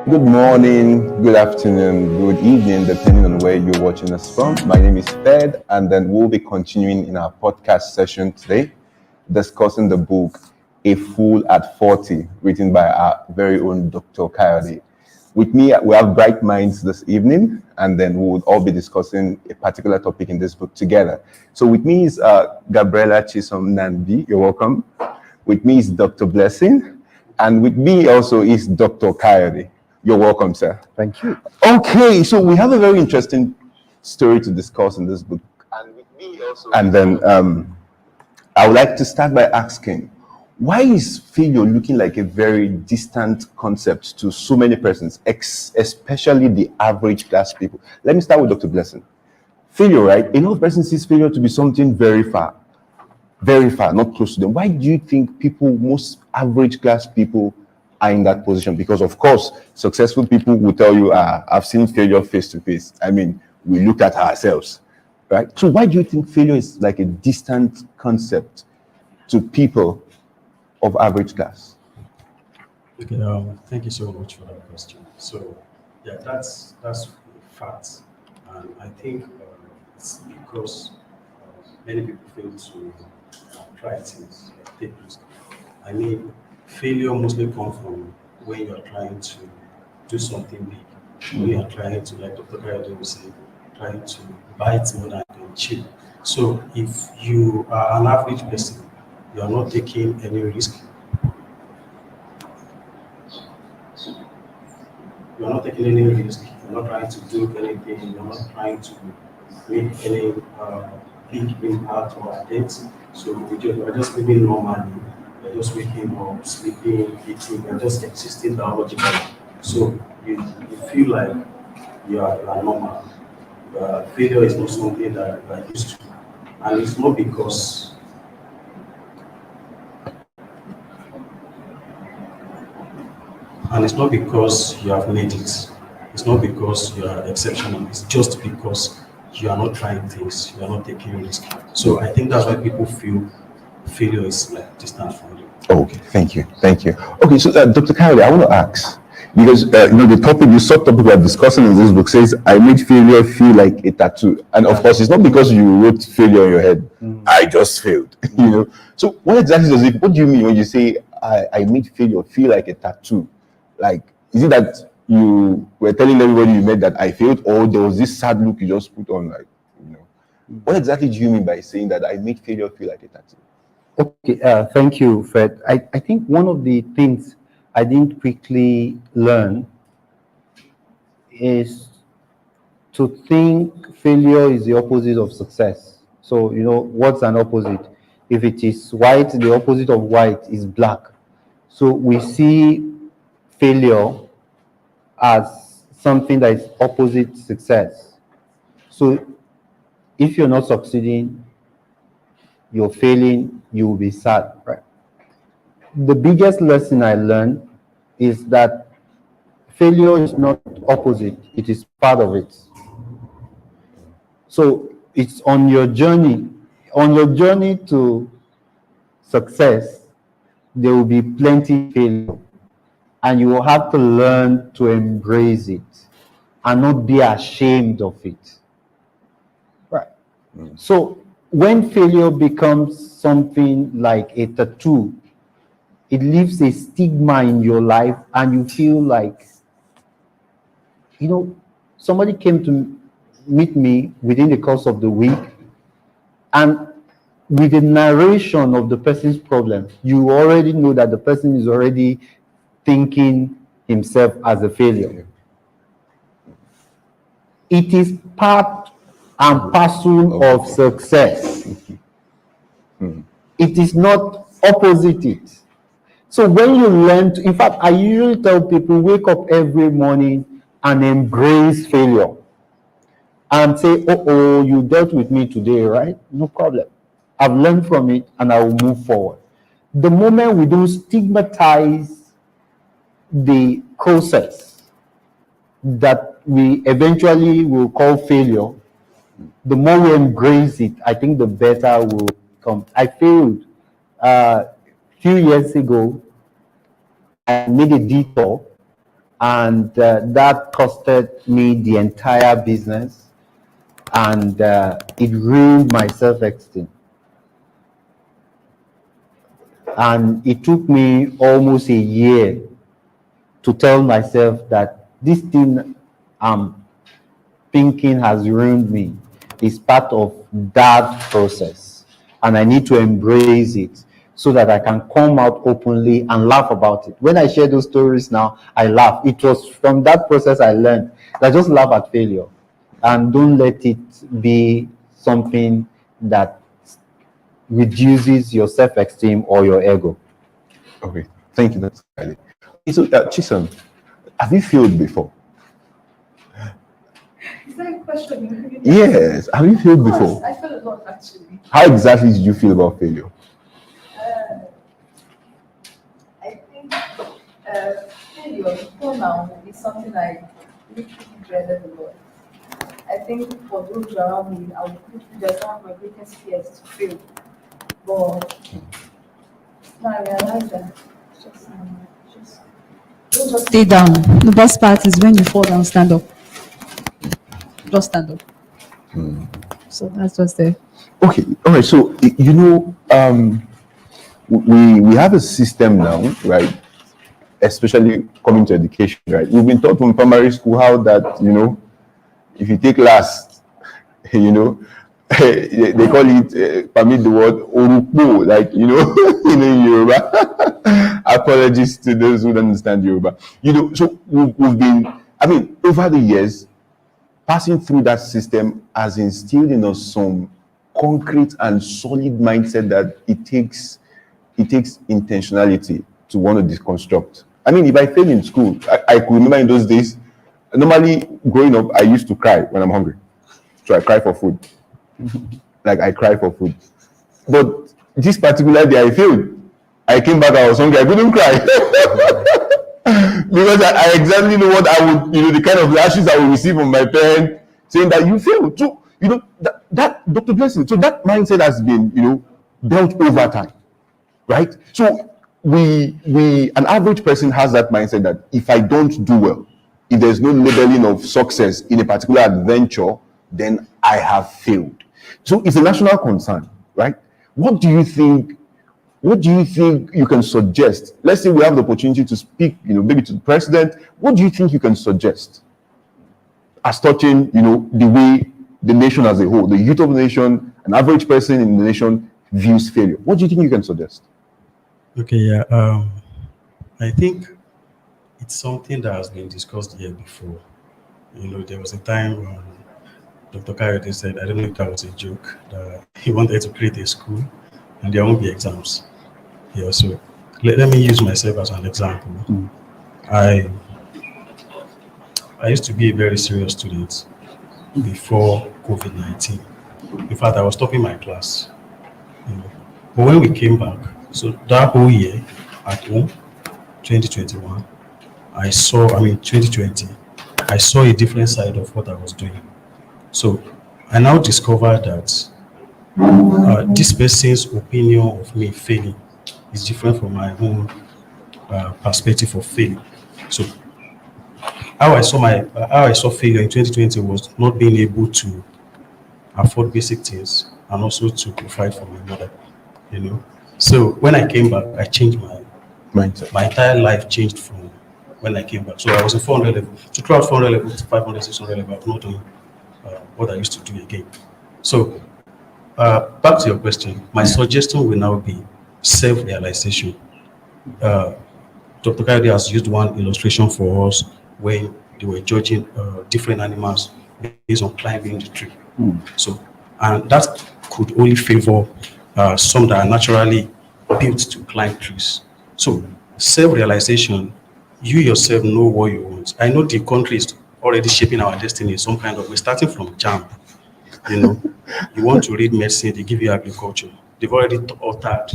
Good morning, good afternoon, good evening, depending on where you're watching us from. My name is Fed, and then we'll be continuing in our podcast session today, discussing the book A Fool at 40, written by our very own Dr. Kayode. With me, we have bright minds this evening, and then we will all be discussing a particular topic in this book together. So with me is Gabriela Chisom Nambi. You're welcome. With me is Dr. Blessing, and with me also is Dr. Kayode. You're welcome, sir. Thank you. Okay, so we have a very interesting story to discuss in this book. And with me also. And then I would like to start by asking, why is failure looking like a very distant concept to so many persons, especially the average class people? Let me start with Dr. Blessing. Failure, right? A lot of persons see failure to be something very far, not close to them. Why do you think most average class people are in that position? Because of course, successful people will tell you, I've seen failure face to face. I mean, we look at ourselves, right? So why do you think failure is like a distant concept to people of average class? Okay, thank you so much for that question. So, yeah, that's a fact, and I think it's because many people fail to try things, take risks. I mean, failure mostly comes from when you are trying to do something big. When you are trying to, like Dr. Kayode would say, trying to bite more than you can chew. So if you are an average person, you are not taking any risk. You are not taking any risk. You are not trying to do anything. You are not trying to make any big impact or attempt. So you are just living normally. You're just waking up, sleeping, eating, you're just existing biologically. So you feel like you are normal. Failure is not something that you are used to. And it's not because you have made it. It's not because you are exceptional. It's just because you are not trying things, you are not taking risks. So I think that's why people feel failure is like distant from you. Okay, thank you. Okay, so Dr. Kayode, I want to ask, because the subtopic we're discussing in this book says, I made failure feel like a tattoo. And of course, it's not because you wrote failure in your head. I just failed, So what do you mean when you say, I made failure feel like a tattoo? Like, is it that you were telling everybody you met that I failed, or there was this sad look you just put on, like, what exactly do you mean by saying that I made failure feel like a tattoo? Okay, thank you, Fred. I think one of the things I didn't quickly learn is to think failure is the opposite of success. So, what's an opposite? If it is white, the opposite of white is black. So we see failure as something that is opposite success. So if you're not succeeding, you're failing, you will be sad, right? The biggest lesson I learned is that failure is not opposite, it is part of it. So it's on your journey to success, there will be plenty of failure, and you will have to learn to embrace it and not be ashamed of it. Right. So when failure becomes something like a tattoo, it leaves a stigma in your life, and you feel like, somebody came to meet me within the course of the week, and with the narration of the person's problem, you already know that the person is already thinking himself as a failure. It is part and parcel of success. It is not opposite it. So when you learn to, in fact, I usually tell people, wake up every morning and embrace failure. And say, oh, you dealt with me today, right? No problem. I've learned from it and I will move forward. The moment we don't stigmatize the process that we eventually will call failure, the more we embrace it, I think the better we'll become. I failed a few years ago. I made a detour, and that costed me the entire business, and it ruined my self-esteem. And it took me almost a year to tell myself that this thing I'm thinking has ruined me is part of that process, and I need to embrace it so that I can come out openly and laugh about it. When I share those stories now, I laugh. It was from that process I learned that just laugh at failure and don't let it be something that reduces your self-esteem or your ego. Okay, thank you. That's Kylie. So, Chisom, have you failed before? Is that a question? Yes, have you failed before? I feel a lot, actually. How exactly did you feel about failure? I think failure before now is something I literally dreaded a lot. I think for those around me, I would put it as one of my greatest fears to fail. But now I realize that just don't just Stay down. The best part is when you fall down, stand up. Just stand up. So that's just there. Okay, all right. So we have a system now, right? Especially coming to education, right? We've been taught from primary school how that if you take last, they call it, permit the word orupo, like in Yoruba. Apologies to those who don't understand Yoruba. So we've been, over the years, passing through that system has instilled in us some concrete and solid mindset that it takes intentionality to want to deconstruct. If I fail in school, I could remember in those days, normally growing up, I used to cry when I'm hungry. So I cry for food. Like I cry for food. But this particular day I failed. I came back, I was hungry, I couldn't cry. Because I exactly know what I would, the kind of lashes I would receive from my parents saying that you failed. So, that Dr. Blessing, so that mindset has been, built over time, right? So an average person has that mindset that if I don't do well, if there's no labeling of success in a particular adventure, then I have failed. So it's a national concern, right? What do you think you can suggest? Let's say we have the opportunity to speak, maybe to the president. What do you think you can suggest as touching, the way the nation as a whole, the youth of the nation, an average person in the nation views failure? What do you think you can suggest? Okay, yeah. I think it's something that has been discussed here before. There was a time when Dr. Kayode said, I don't know if that was a joke, that he wanted to create a school and there won't be exams. Yeah, so let me use myself as an example. I used to be a very serious student before COVID-19. In fact, I was topping my class. You know. But when we came back, so that whole year at home, 2021, 2020, I saw a different side of what I was doing. So I now discovered that this person's opinion of me failing is different from my own perspective of failing. So how I saw failure in 2020 was not being able to afford basic things and also to provide for my mother. You know, so when I came back, I changed my entire life changed from when I came back. So I was in 400 level. So throughout 400 level to 500, 600 level, I've not done what I used to do again. So back to your question, my suggestion will now be self-realization. Dr. Kayode has used one illustration for us when they were judging different animals based on climbing the tree. So, and that could only favor some that are naturally built to climb trees. So, self-realization, you yourself know what you want. I know the country is already shaping our destiny in some kind of way, starting from JAMB. You know, you want to read medicine, they give you agriculture. They've already altered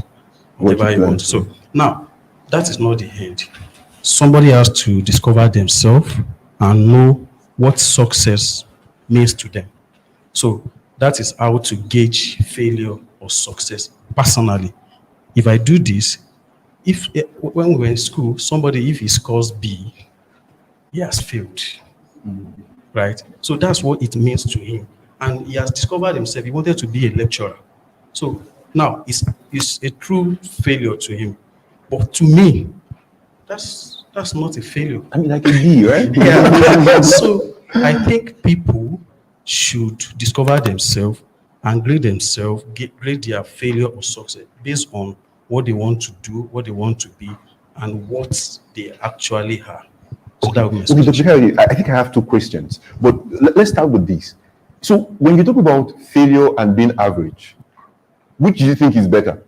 whatever you want. So now, that is not the end. Somebody has to discover themselves and know what success means to them. So that is how to gauge failure or success personally. If I do this, when we were in school, somebody, if he scores B, he has failed. Right? So that's what it means to him. And he has discovered himself. He wanted to be a lecturer. So now it's a true failure to him. But to me, that's not a failure. I mean, like a B, right? Yeah. So I think people should discover themselves and grade themselves, grade their failure or success based on what they want to do, what they want to be, and what they actually are. So that would be my Dr. Kayode, I think I have two questions, but let's start with this. So when you talk about failure and being average, which do you think is better?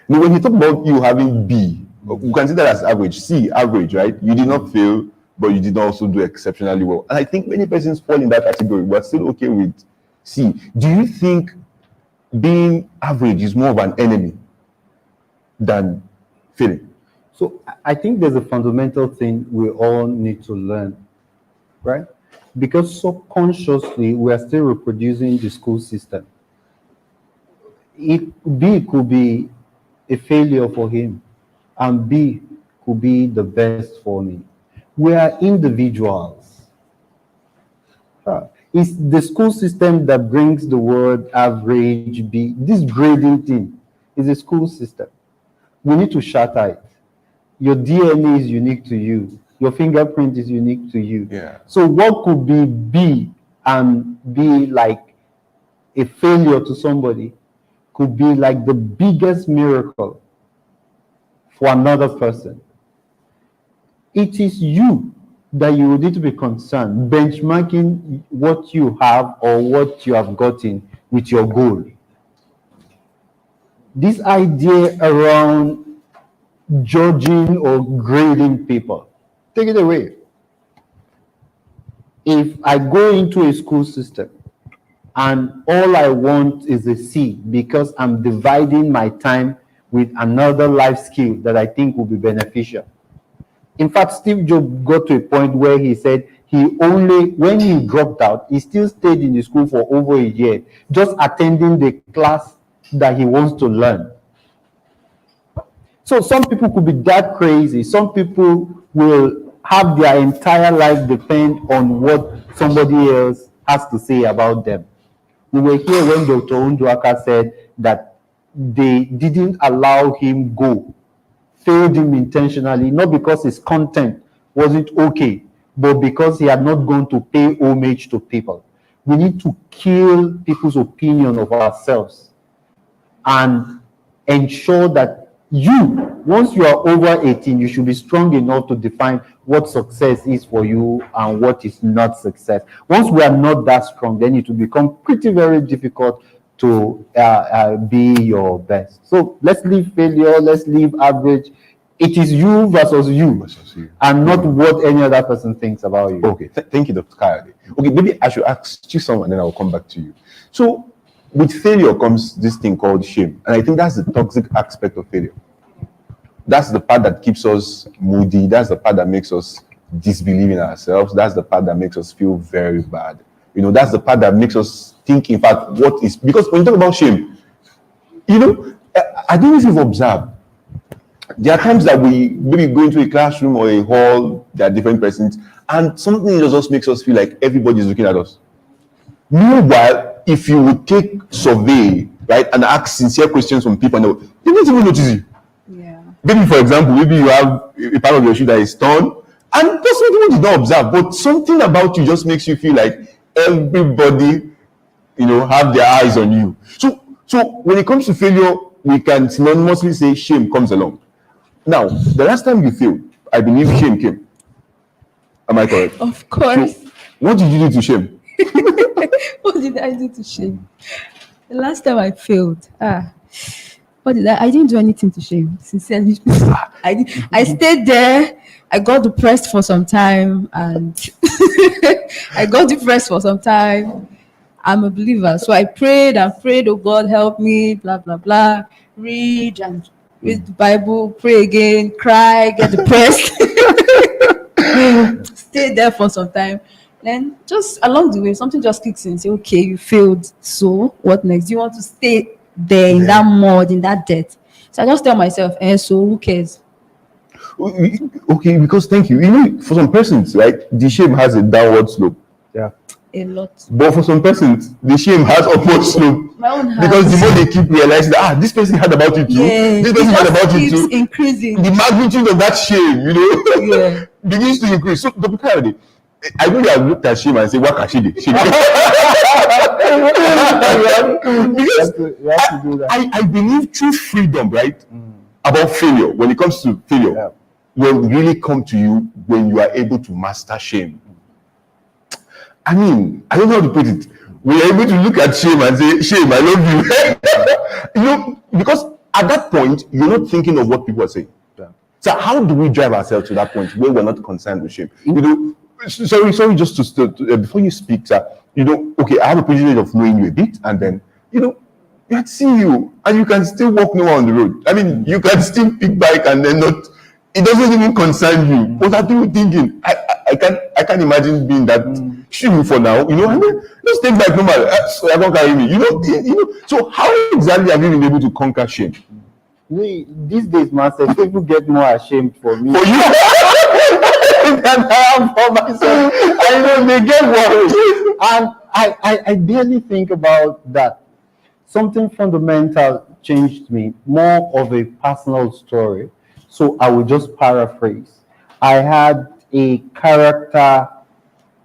Now, when you talk about you having B, you can see that as average. C, average, right? You did not fail, but you did not also do exceptionally well. And I think many persons fall in that category. We're still okay with C. Do you think being average is more of an enemy than failing? So I think there's a fundamental thing we all need to learn, right? Because subconsciously we are still reproducing the school system. B could be a failure for him, and B could be the best for me. We are individuals. It's the school system that brings the word average, B. This grading thing is a school system. We need to shatter it. Your DNA is unique to you. Your fingerprint is unique to you. Yeah. So what could be B and be like a failure to somebody could be like the biggest miracle for another person. It is you that you need to be concerned, benchmarking what you have or what you have gotten with your goal. This idea around judging or grading people, take it away. If I go into a school system and all I want is a C because I'm dividing my time with another life skill that I think will be beneficial. In fact, Steve Jobs got to a point where he said when he dropped out, he still stayed in the school for over a year, just attending the class that he wants to learn. So some people could be that crazy. Some people will have their entire life depend on what somebody else has to say about them. We were here when Dr. Unduaka said that they didn't allow him go, failed him intentionally, not because his content wasn't okay, but because he had not gone to pay homage to people. We need to kill people's opinion of ourselves and ensure that once you are over 18, you should be strong enough to define what success is for you and what is not success. Once we are not that strong, then it will become very difficult to be your best. So let's leave failure, let's leave average. It is you versus you, and not what any other person thinks about you. Okay, thank you, Dr. Kayode. Okay, maybe I should ask you some and then I'll come back to you. So, with failure comes this thing called shame. And I think that's the toxic aspect of failure. That's the part that keeps us moody. That's the part that makes us disbelieve in ourselves. That's the part that makes us feel very bad. You know, that's the part that makes us think, in fact, what is... Because when you talk about shame, you know, I don't know if you've observed, there are times that we maybe go into a classroom or a hall, there are different persons, and something just makes us feel like everybody is looking at us. Meanwhile, if you would take survey, right, and ask sincere questions from people, they don't even notice you. Yeah. Maybe, for example, maybe you have a part of your shoe that is torn, and possibly people did not observe, but something about you just makes you feel like everybody, you know, have their eyes on you. So when it comes to failure, we can synonymously say shame comes along. Now, the last time you failed, I believe shame came. Am I correct? Of course. So, what did you do to shame? What did I do to shame? The last time I failed, what did I didn't do anything to shame, sincerely. I stayed there. I got depressed for some time, and I'm a believer, so I prayed and prayed, oh God, help me, blah blah blah. Read the Bible, pray again, cry, get depressed. Stay there for some time. Then just along the way, something just kicks in. Say, okay, you failed. So what next? Do you want to stay there in that mud, in that dirt? So I just tell myself, so who cares? Okay, because thank you. You know, for some persons, right, the shame has a downward slope. Yeah. A lot. But for some persons, the shame has upward slope. My own Because the more they keep realizing that, this person heard about it too. Yeah, This person heard about it keeps too. increasing. The magnitude of that shame, you know, Yeah. begins to increase. So, Dr. Kayode, I really have looked at shame and say, what can she do? Because You have to do that. I believe true freedom, right, about failure, when it comes to failure, will really come to you when you are able to master shame. I mean, I don't know how to put it. We are able to look at shame and say, shame, I love you. You know, because at that point, you're not thinking of what people are saying. Yeah. So how do we drive ourselves to that point where we're not concerned with shame? You know, sorry, just to before you speak, sir, you know, okay, I have a privilege of knowing you a bit, and then, you know, I see you, and you can still walk nowhere on the road. I mean, you can still pick bike and then not, it doesn't even concern you. What are you thinking? I can't imagine being that shoe for now. You know, I mean, just take back normal. So I don't carry me. You know. So how exactly have you been able to conquer shame? These days, master, people get more ashamed for me For you, than I am for myself. I know they get worried, and I barely think about that. Something fundamental changed me, more of a personal story. So I will just paraphrase. I had a character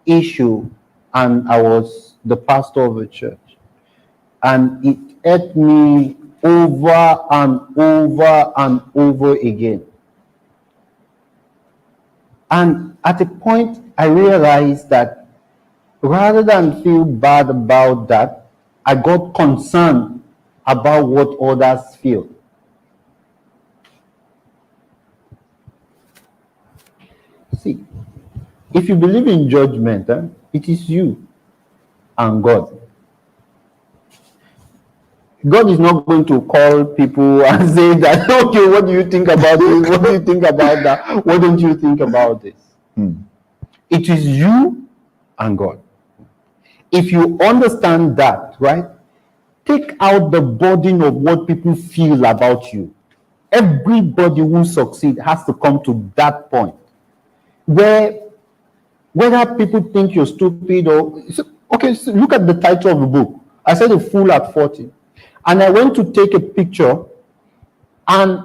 issue, and I was the pastor of a church, and it ate me over and over and over again. And at a point, I realized that rather than feel bad about that, I got concerned about what others feel. See, if you believe in judgment, it is you and God. God is not going to call people and say that, okay, what do you think about this? What do you think about that? What don't you think about this? It is you and God. If you understand that, right, take out the burden of what people feel about you. Everybody who succeeds has to come to that point where whether people think you're stupid or... Okay, so look at the title of the book. I said A Fool at 40. And I went to take a picture, and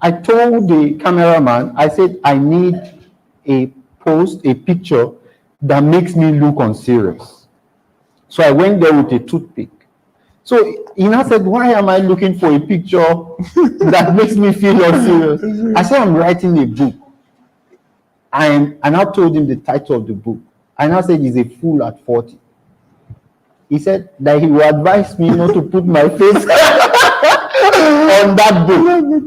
I told the cameraman, I said, I need a picture that makes me look unserious. So I went there with a toothpick. So he now said, why am I looking for a picture that makes me feel unserious? I said, I'm writing a book. I now told him the title of the book. I now said, he's a fool at 40. He said that he will advise me not to put my face on that book.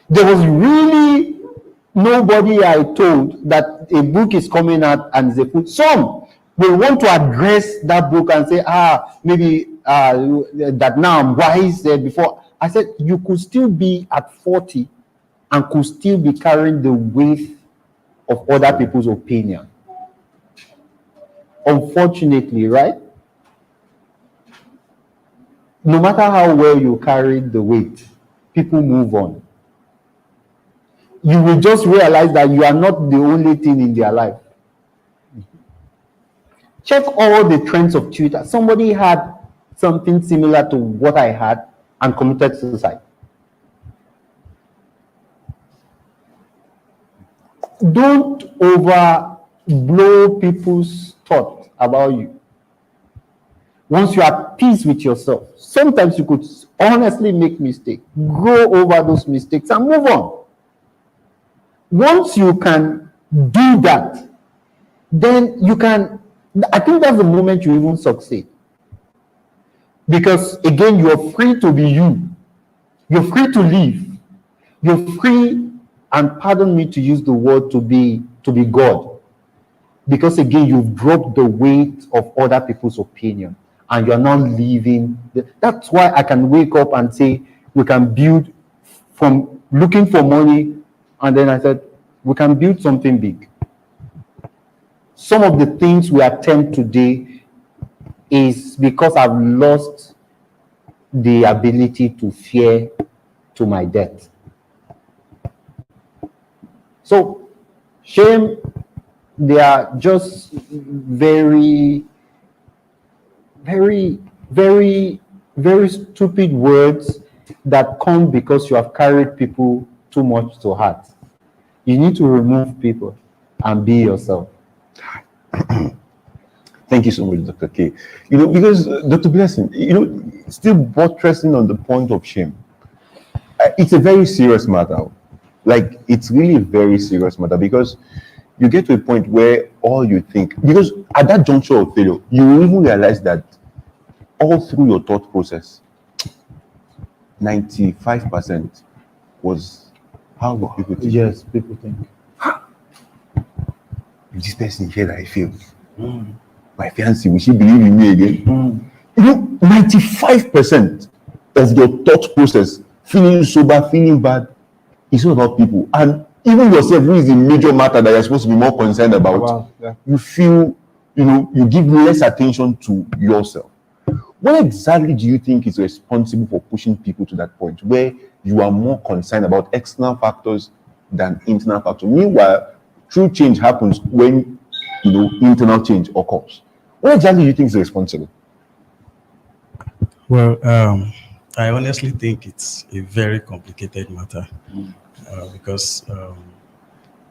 There was really nobody I told that a book is coming out and it's a book. Some will want to address that book and say, maybe that now I'm wise before. I said, you could still be at 40 and could still be carrying the weight of other people's opinion. Unfortunately, right? No matter how well you carry the weight, people move on. You will just realize that you are not the only thing in their life. Check all the trends of Twitter. Somebody had something similar to what I had and committed suicide. Don't overblow people's thoughts about you. Once you are at peace with yourself, sometimes you could honestly make mistakes. Grow over those mistakes and move on. Once you can do that, then you can, I think that's the moment you even succeed. Because again, you're free to be you. You're free to live. You're free, and pardon me to use the word, to be God. Because again, you've dropped the weight of other people's opinion and you're not living. That's why I can wake up and say, we can build from looking for money. And then I said, we can build something big. Some of the things we attempt today is because I've lost the ability to fear to my death. So, shame, they are just very, very, very, very stupid words that come because you have carried people too much to heart. You need to remove people and be yourself. Thank you so much, Dr. K. Because Dr. Blessing, still buttressing on the point of shame. It's a very serious matter. Like, it's really a very serious matter, because you get to a point where all you think, because at that juncture of failure, you will even realize that all through your thought process, 95% was how will people think? Yes, people think. If this person here that I failed, my fiancée, will she believe in me again? 95% of your thought process, feeling sober, feeling bad, is all about people. And even yourself, who is the major matter that you're supposed to be more concerned about, you feel, you give less attention to yourself. What exactly do you think is responsible for pushing people to that point where you are more concerned about external factors than internal factors? Meanwhile, true change happens when internal change occurs. What exactly do you think is responsible? Well, I honestly think it's a very complicated matter because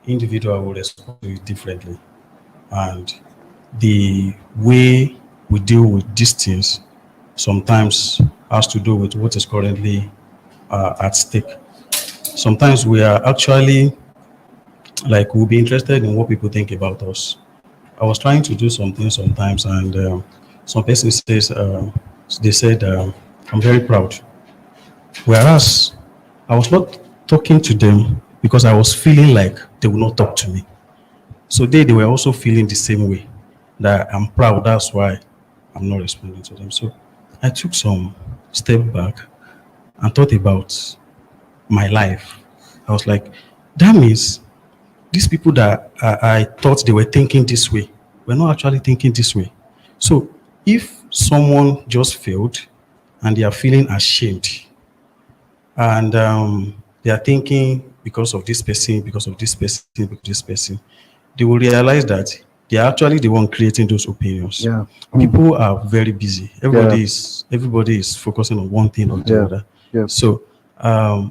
individual will respond to it differently, and the way we deal with these things sometimes has to do with what is currently at stake. Sometimes we are actually we'll be interested in what people think about us. I was trying to do something sometimes, and some person says, they said, I'm very proud. Whereas I was not talking to them because I was feeling like they would not talk to me. So they were also feeling the same way, that I'm proud, that's why I'm not responding to them. So I took some step back and thought about my life. I was like, that means these people that I thought they were thinking this way were not actually thinking this way. So if someone just failed and they are feeling ashamed and they are thinking because of this person, because of this person, because of this person, they will realize that they are actually the one creating those opinions. Yeah. People are very busy. Everybody is focusing on one thing or the other. Yeah. So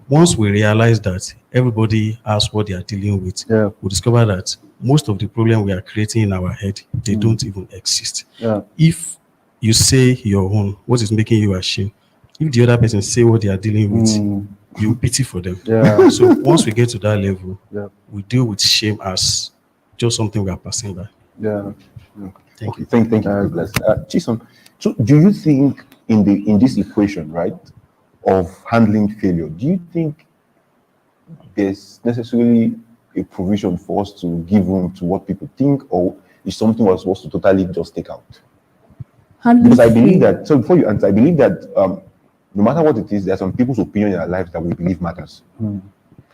once we realize that everybody has what they are dealing with, we discover that most of the problem we are creating in our head, they don't even exist. Yeah. If you say your own, what is making you ashamed? If the other person say what they are dealing with, you pity for them. Yeah. So once we get to that level, Yeah. we deal with shame as just something we are passing by. Yeah. Thank Okay, you. thank you, Douglas. Chisom, so do you think in this equation, right, of handling failure, do you think there's necessarily a provision for us to give room to what people think, or is something we're supposed to totally just take out? Handling Because I believe failure. that, so before you answer, I believe that no matter what it is, there are some people's opinion in our lives that we believe matters.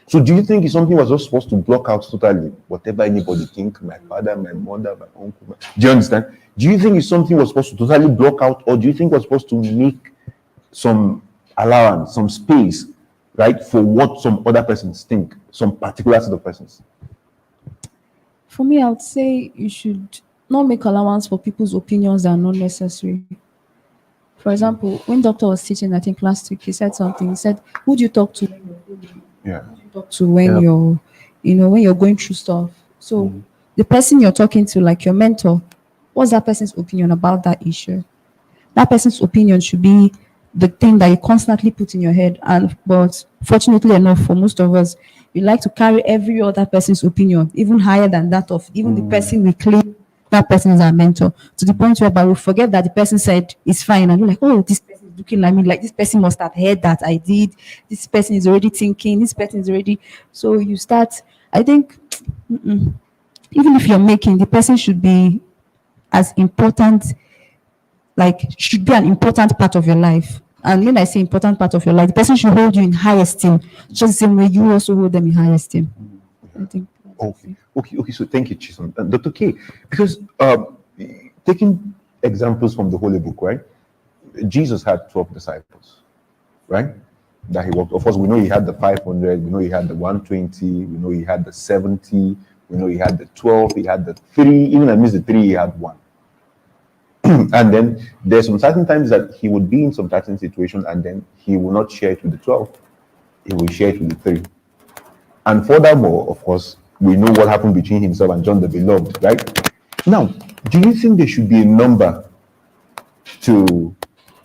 So do you think it's something we're just supposed to block out totally? Whatever anybody think, my father, my mother, my uncle. Do you understand? Do you think it's something we're supposed to totally block out, or do you think we're supposed to make some allowance, some space, right, for what some other persons think, some particular set of persons? For me, I would say you should not make allowance for people's opinions that are not necessary. For example, when doctor was teaching, I think last week, he said something. He said, "Who do you talk to when you're failing? Yeah. Who do you talk to when Yeah. you're, when you're going through stuff?" So the person you're talking to, like your mentor, what's that person's opinion about that issue? That person's opinion should be the thing that you constantly put in your head. But fortunately enough, for most of us, we like to carry every other person's opinion even higher than that of even the person we claim that person is our mentor, to the point where we forget that the person said it's fine, and we're like, oh, this person is looking at me like this person must have heard that I did. This person is already thinking. This person is already. So you start. I think even if you're making, the person should be as important, like should be an important part of your life. And when I say important part of your life, the person should hold you in high esteem, just the same way you also hold them in high esteem. I think. Okay. So thank you, Chisom. Dr. K, because taking examples from the Holy Book, right? Jesus had 12 disciples, right? That he walked. Of course, we know he had the 500, we know he had the 120, we know he had the 70, we know he had the 12, he had the 3, even amidst the 3, he had 1. And then there's some certain times that he would be in some certain situation and then he will not share it with the 12. He will share it with the 3. And furthermore, of course, we know what happened between himself and John the Beloved, right? Now, do you think there should be a number to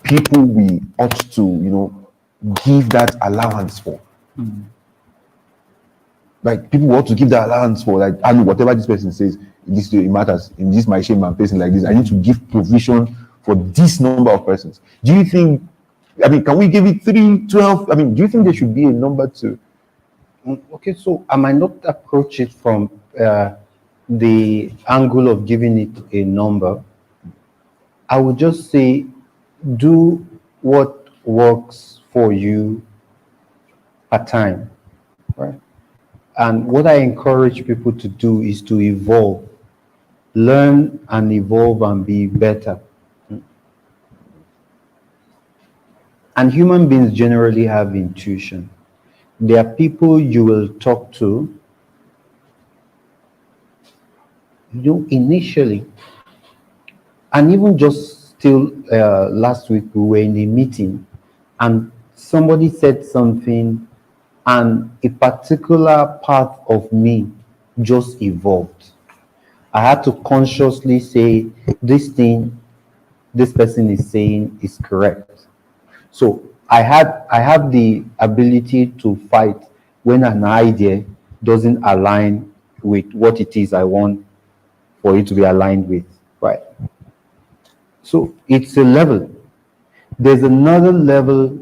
people we ought to, give that allowance for? Like people ought to give that allowance for, like, I know whatever this person says, this it matters. In this my shame I'm facing like this, I need to give provision for this number of persons. Do you think, can we give it 3, 12? Do you think there should be a number to? Okay, so I might not approach it from the angle of giving it a number. I would just say, do what works for you at time, right? And what I encourage people to do is to evolve, learn and evolve and be better. And human beings generally have intuition. There are people you will talk to, initially, and even just still last week we were in a meeting and somebody said something and a particular part of me just evolved. I had to consciously say, this thing this person is saying is correct. So I have the ability to fight when an idea doesn't align with what it is I want for it to be aligned with, right? So it's a level. There's another level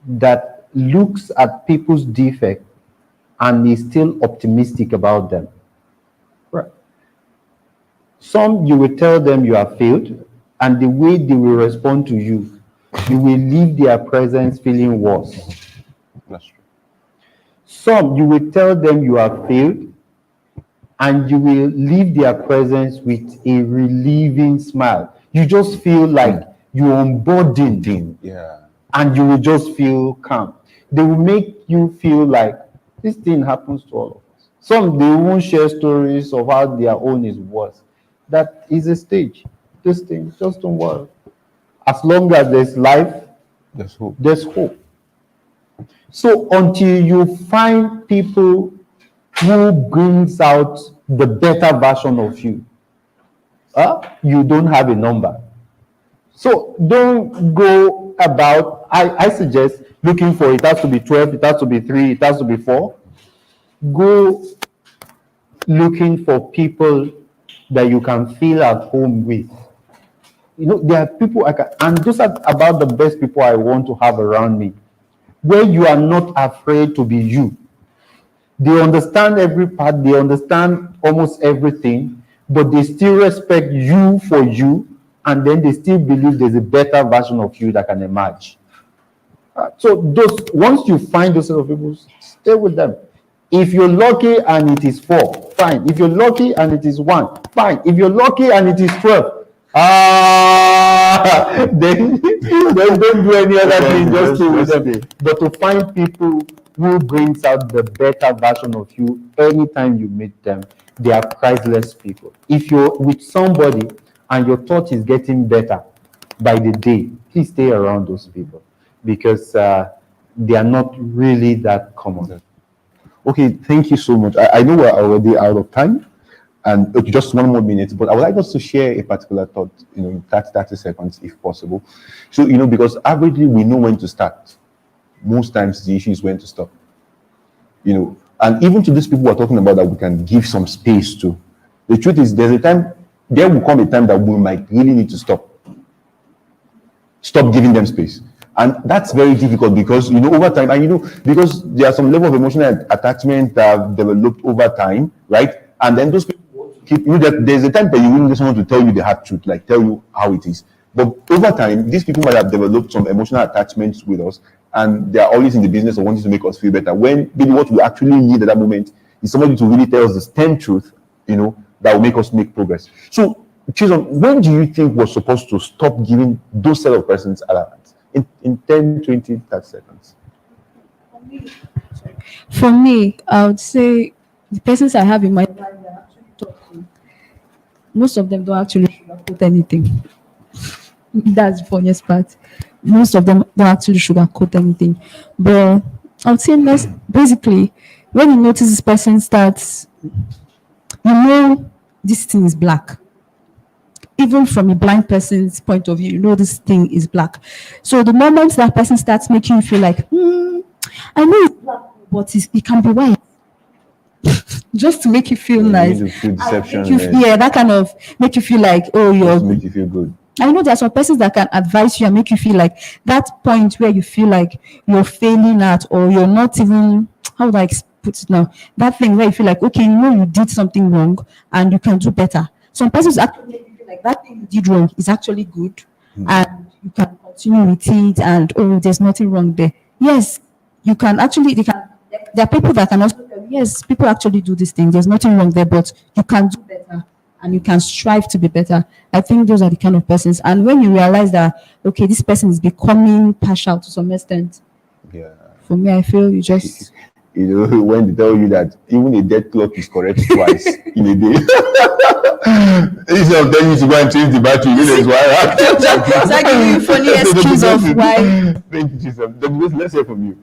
that looks at people's defect and is still optimistic about them. Right. Some you will tell them you have failed, and the way they will respond to you, you will leave their presence feeling worse. That's true. Some you will tell them you have failed, and you will leave their presence with a relieving smile. You just feel like you're unburdened. Yeah. And you will just feel calm. They will make you feel like this thing happens to all of us. Some, they won't share stories of how their own is worse. That is a stage. This thing, just don't worry. As long as there's life, There's hope. there's hope. So until you find people who brings out the better version of you, you don't have a number. So don't go about, I suggest looking for, it has to be 12, it has to be 3, it has to be 4. Go looking for people that you can feel at home with. You know, there are people and those are about the best people I want to have around me, where you are not afraid to be you. They understand every part, they understand almost everything, but they still respect you for you, and then they still believe there's a better version of you that can emerge. So once you find those sort of people, stay with them. If you're lucky and it is 4, fine. If you're lucky and it is 1, fine. If you're lucky and it is 12, then don't do any other thing, just stay with them. But to find people who brings out the better version of you anytime you meet them, they are priceless people. If you're with somebody and your thought is getting better by the day, please stay around those people, because they are not really that common. Okay, thank you so much. I know we're already out of time, and okay, just 1 more minute, but I would like us to share a particular thought, in 30 seconds, if possible. So, because averagely we know when to start. Most times the issue is when to stop. And even to these people we're talking about that we can give some space to, the truth is there will come a time that we might really need to stop giving them space. And that's very difficult because, over time, and because there are some level of emotional attachment that have developed over time, right? And then those people keep, there's a time that you really just want to tell you the hard truth, like tell you how it is. But over time, these people might have developed some emotional attachments with us, and they are always in the business of wanting to make us feel better. When maybe what we actually need at that moment is somebody to really tell us the stern truth, that will make us make progress. So, Chisom, when do you think we're supposed to stop giving those set of persons allowance? In 10, 20, 30 seconds. For me, I would say the persons I have in my life that I actually talk to, most of them don't actually sugarcoat anything. That's the funniest part. Most of them don't actually sugarcoat anything. But I would say basically, when you notice this person starts, this thing is black. Even from a blind person's point of view, this thing is black. So the moment that person starts making you feel like, I know it's black, but it can be white. Just to make you feel nice. Deception. That kind of make you feel like, make you feel good. I know there are some persons that can advise you and make you feel like that point where you feel like you're failing at, or you're not even, how would I put it now? That thing where you feel like, okay, you did something wrong and you can do better. Some persons actually make you feel like that thing you did wrong is actually good, and you can continue with it, and there's nothing wrong there. Yes, you can actually, there are people that can also tell you, yes, people actually do this thing, there's nothing wrong there, but you can do better and you can strive to be better. I think those are the kind of persons. And when you realize that, okay, this person is becoming partial to some extent, for me, I feel you just... when they tell you that even a dead clock is correct twice in a day. Instead of telling you to go and change the battery, there's why. That gives you funny excuse of why. Thank you, Jesus. Let's hear from you.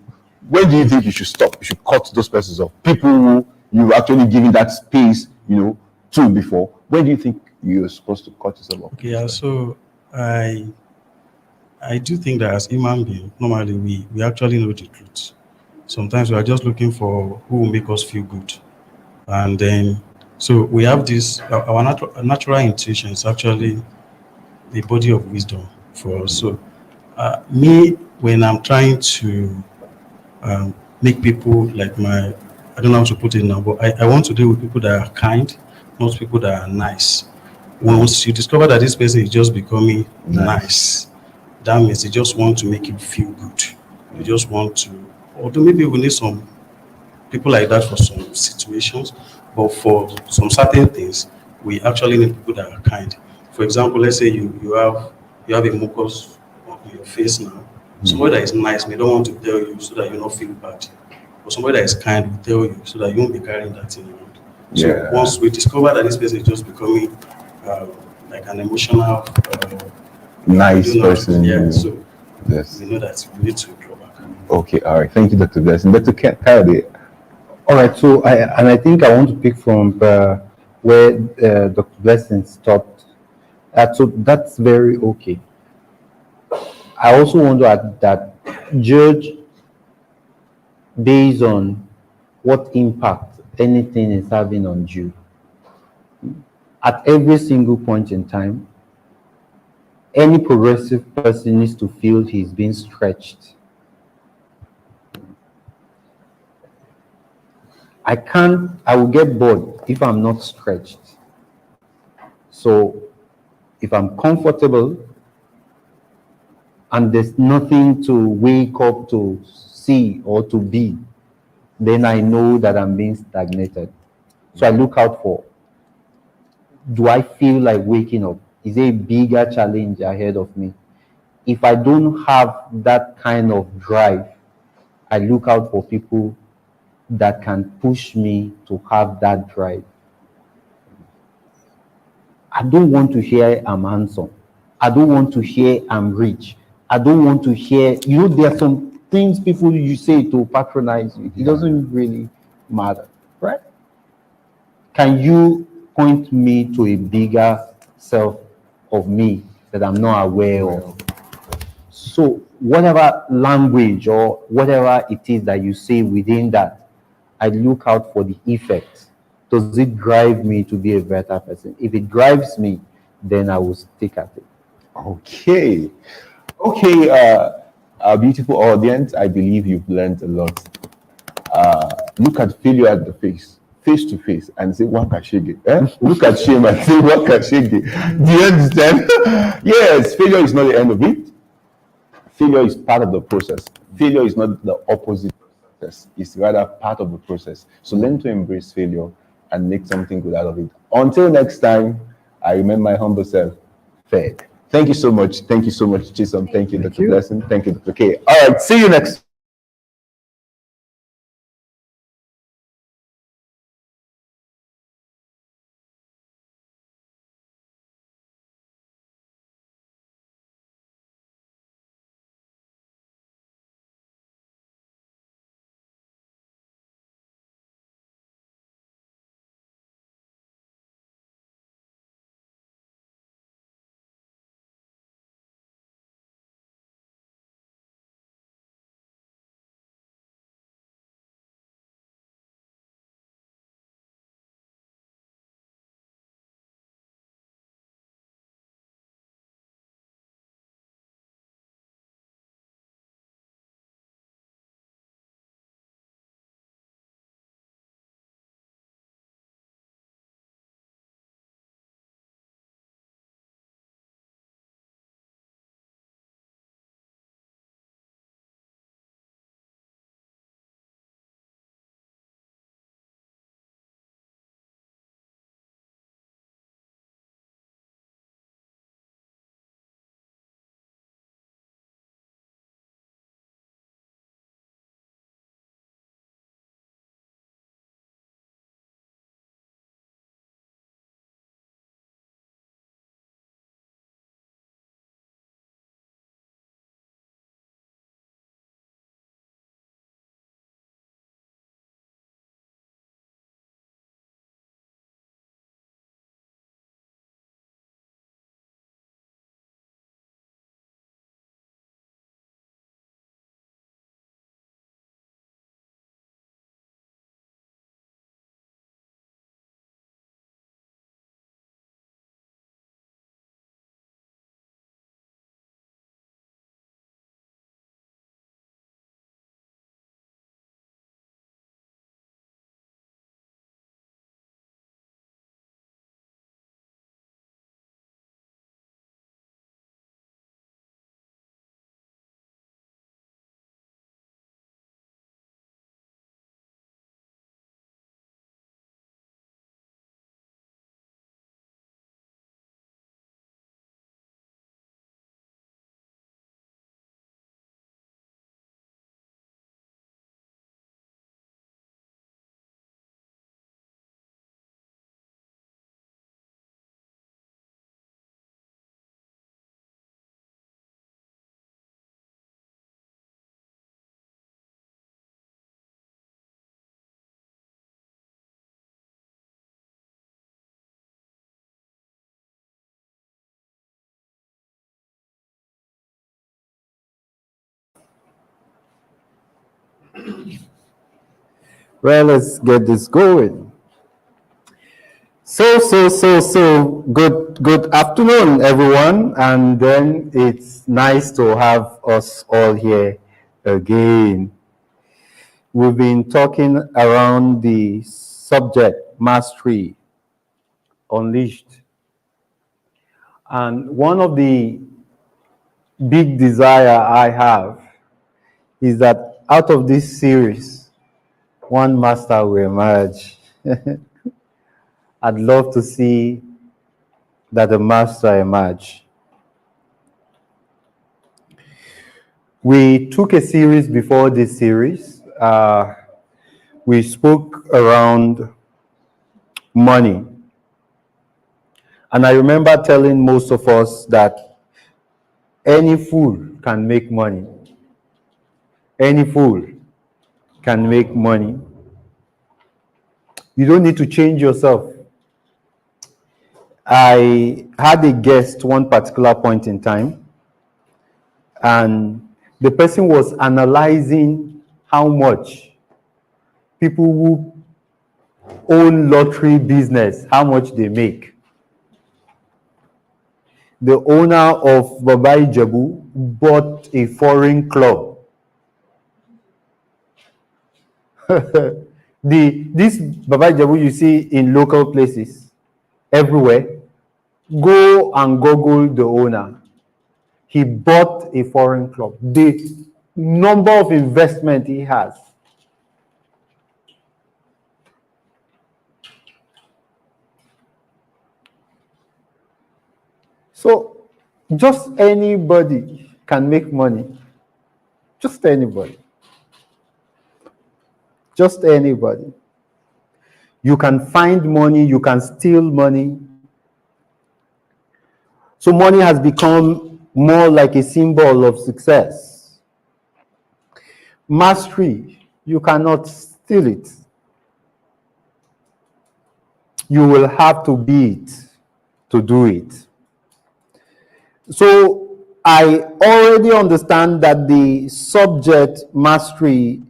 When do you think you should stop? You should cut those persons off. People who you've actually given that space, to before. When do you think you're supposed to cut yourself off? Okay, so I do think that as human beings, normally we actually know the truth. Sometimes we are just looking for who will make us feel good. And then, so we have this, our natural intuition is actually the body of wisdom for us. So me, when I'm trying to make people like I don't know how to put it now, but I want to deal with people that are kind, not people that are nice. Once you discover that this person is just becoming nice, that means they just want to make you feel good. They just want to, although maybe we need some people like that for some situations, but for some certain things, we actually need people that are kind. For example, let's say you have a mucus on your face now. Somebody that is nice may don't want to tell you so that you don't feel bad. But somebody that is kind will tell you so that you won't be carrying that thing around. So once we discover that this person is just becoming like an emotional nice person. So yes, we know that we need to draw back. Okay, all right. Thank you, Dr. Blessing. Dr. Kayode. All right, so I think I want to pick from where Dr. Blessing stopped. So that's very okay. I also want to add that judge based on what impact anything is having on you. At every single point in time, any progressive person needs to feel he's being stretched. I will get bored if I'm not stretched. So if I'm comfortable and there's nothing to wake up to see or to be, then I know that I'm being stagnated. So I look out for, do I feel like waking up? Is there a bigger challenge ahead of me? If I don't have that kind of drive, I look out for people that can push me to have that drive. I don't want to hear I'm handsome. I don't want to hear I'm rich. I don't want to hear, there are some things people you say to patronize you. It doesn't really matter, right? Can you point me to a bigger self of me that I'm not aware of? So whatever language or whatever it is that you say within that, I look out for the effect. Does it drive me to be a better person? If it drives me, then I will stick at it. Okay. Our beautiful audience, I believe you've learned a lot. Look at failure at the face to face, and say, Wakashige. Look at shame and say, Wakashige. Do you understand? Yes, failure is not the end of it. Failure is part of the process. Failure is not the opposite process. It's rather part of the process. So learn to embrace failure and make something good out of it. Until next time, I remain my humble self, Fed. Thank you so much. Thank you so much, Chisom. Thank you, Dr. Blessing. Thank you, Dr. K. All right, see you next. Well, let's get this going. So good afternoon, everyone. And then it's nice to have us all here again. We've been talking around the subject mastery unleashed. And one of the big desire I have is that out of this series, one master will emerge. I'd love to see that the master emerge. We took a series before this series. We spoke around money. And I remember telling most of us that any fool can make money. Any fool can make money. You don't need to change yourself. I had a guest one particular point in time, and the person was analyzing how much people who own lottery business, how much they make. The owner of Baba Ijebu bought a foreign club. This Baba Ijebu you see in local places, everywhere, go and Google the owner. He bought a foreign club. The number of investment he has. So, just anybody can make money. Just anybody. Just anybody. You can find money, you can steal money. So money has become more like a symbol of success. Mastery, you cannot steal it. You will have to be it to do it. So I already understand that the subject mastery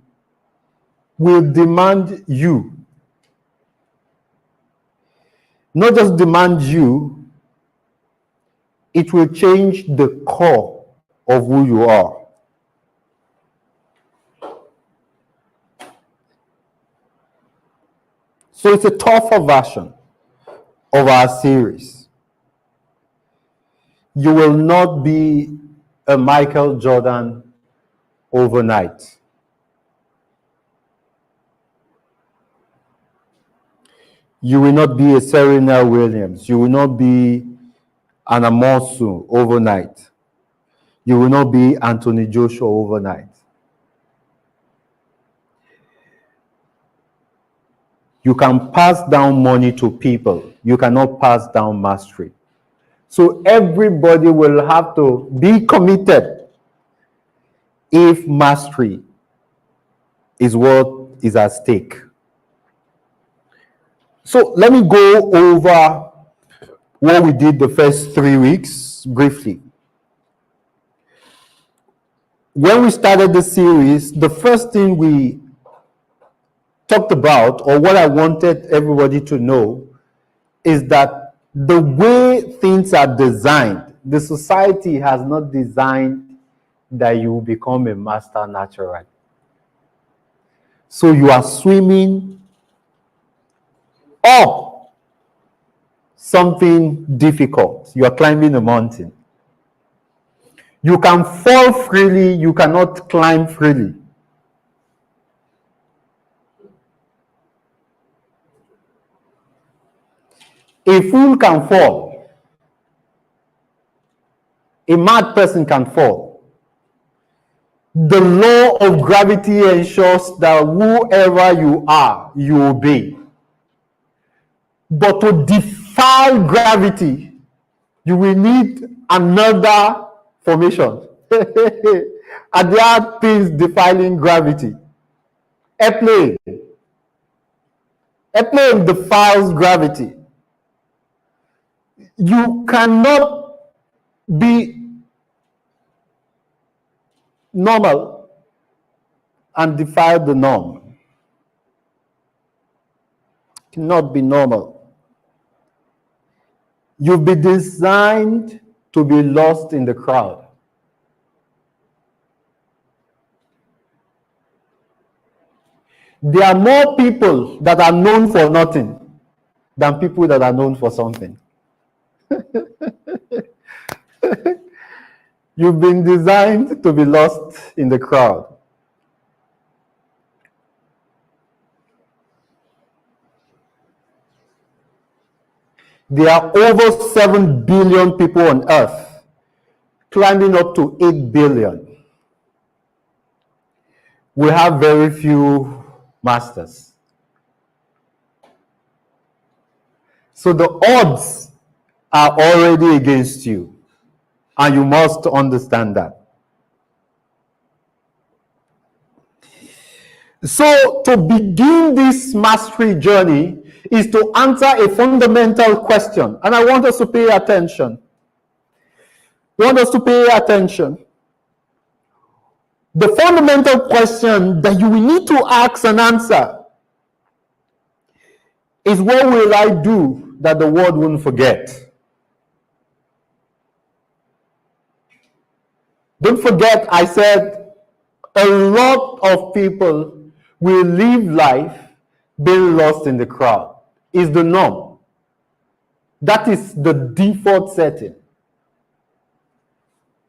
will demand you. Not just demand you, it will change the core of who you are. So it's a tougher version of our series. You will not be a Michael Jordan overnight. You will not be a Serena Williams. You will not be an Amosu overnight. You will not be Anthony Joshua overnight. You can pass down money to people. You cannot pass down mastery. So everybody will have to be committed if mastery is what is at stake. So let me go over what we did the first 3 weeks briefly. When we started the series, the first thing we talked about, or what I wanted everybody to know, is that the way things are designed, the society has not designed that you will become a master naturally. So you are swimming up something difficult. You are climbing a mountain. You can fall freely, you cannot climb freely. A fool can fall. A mad person can fall. The law of gravity ensures that whoever you are, you obey. But to defy gravity, you will need another formation. And there are things defiling gravity. Airplane. Airplane defies gravity. You cannot be normal and defy the norm. Cannot be normal. You've been designed to be lost in the crowd. There are more people that are known for nothing than people that are known for something. You've been designed to be lost in the crowd. There are over 7 billion people on earth, climbing up to 8 billion. We have very few masters. So the odds are already against you, and you must understand that. So to begin this mastery journey is to answer a fundamental question, and I want us to pay attention. I want us to pay attention. The fundamental question that you will need to ask and answer is, what will I do that the world won't forget? Don't forget, I said a lot of people will live life being lost in the crowd. Is the norm. That is the default setting.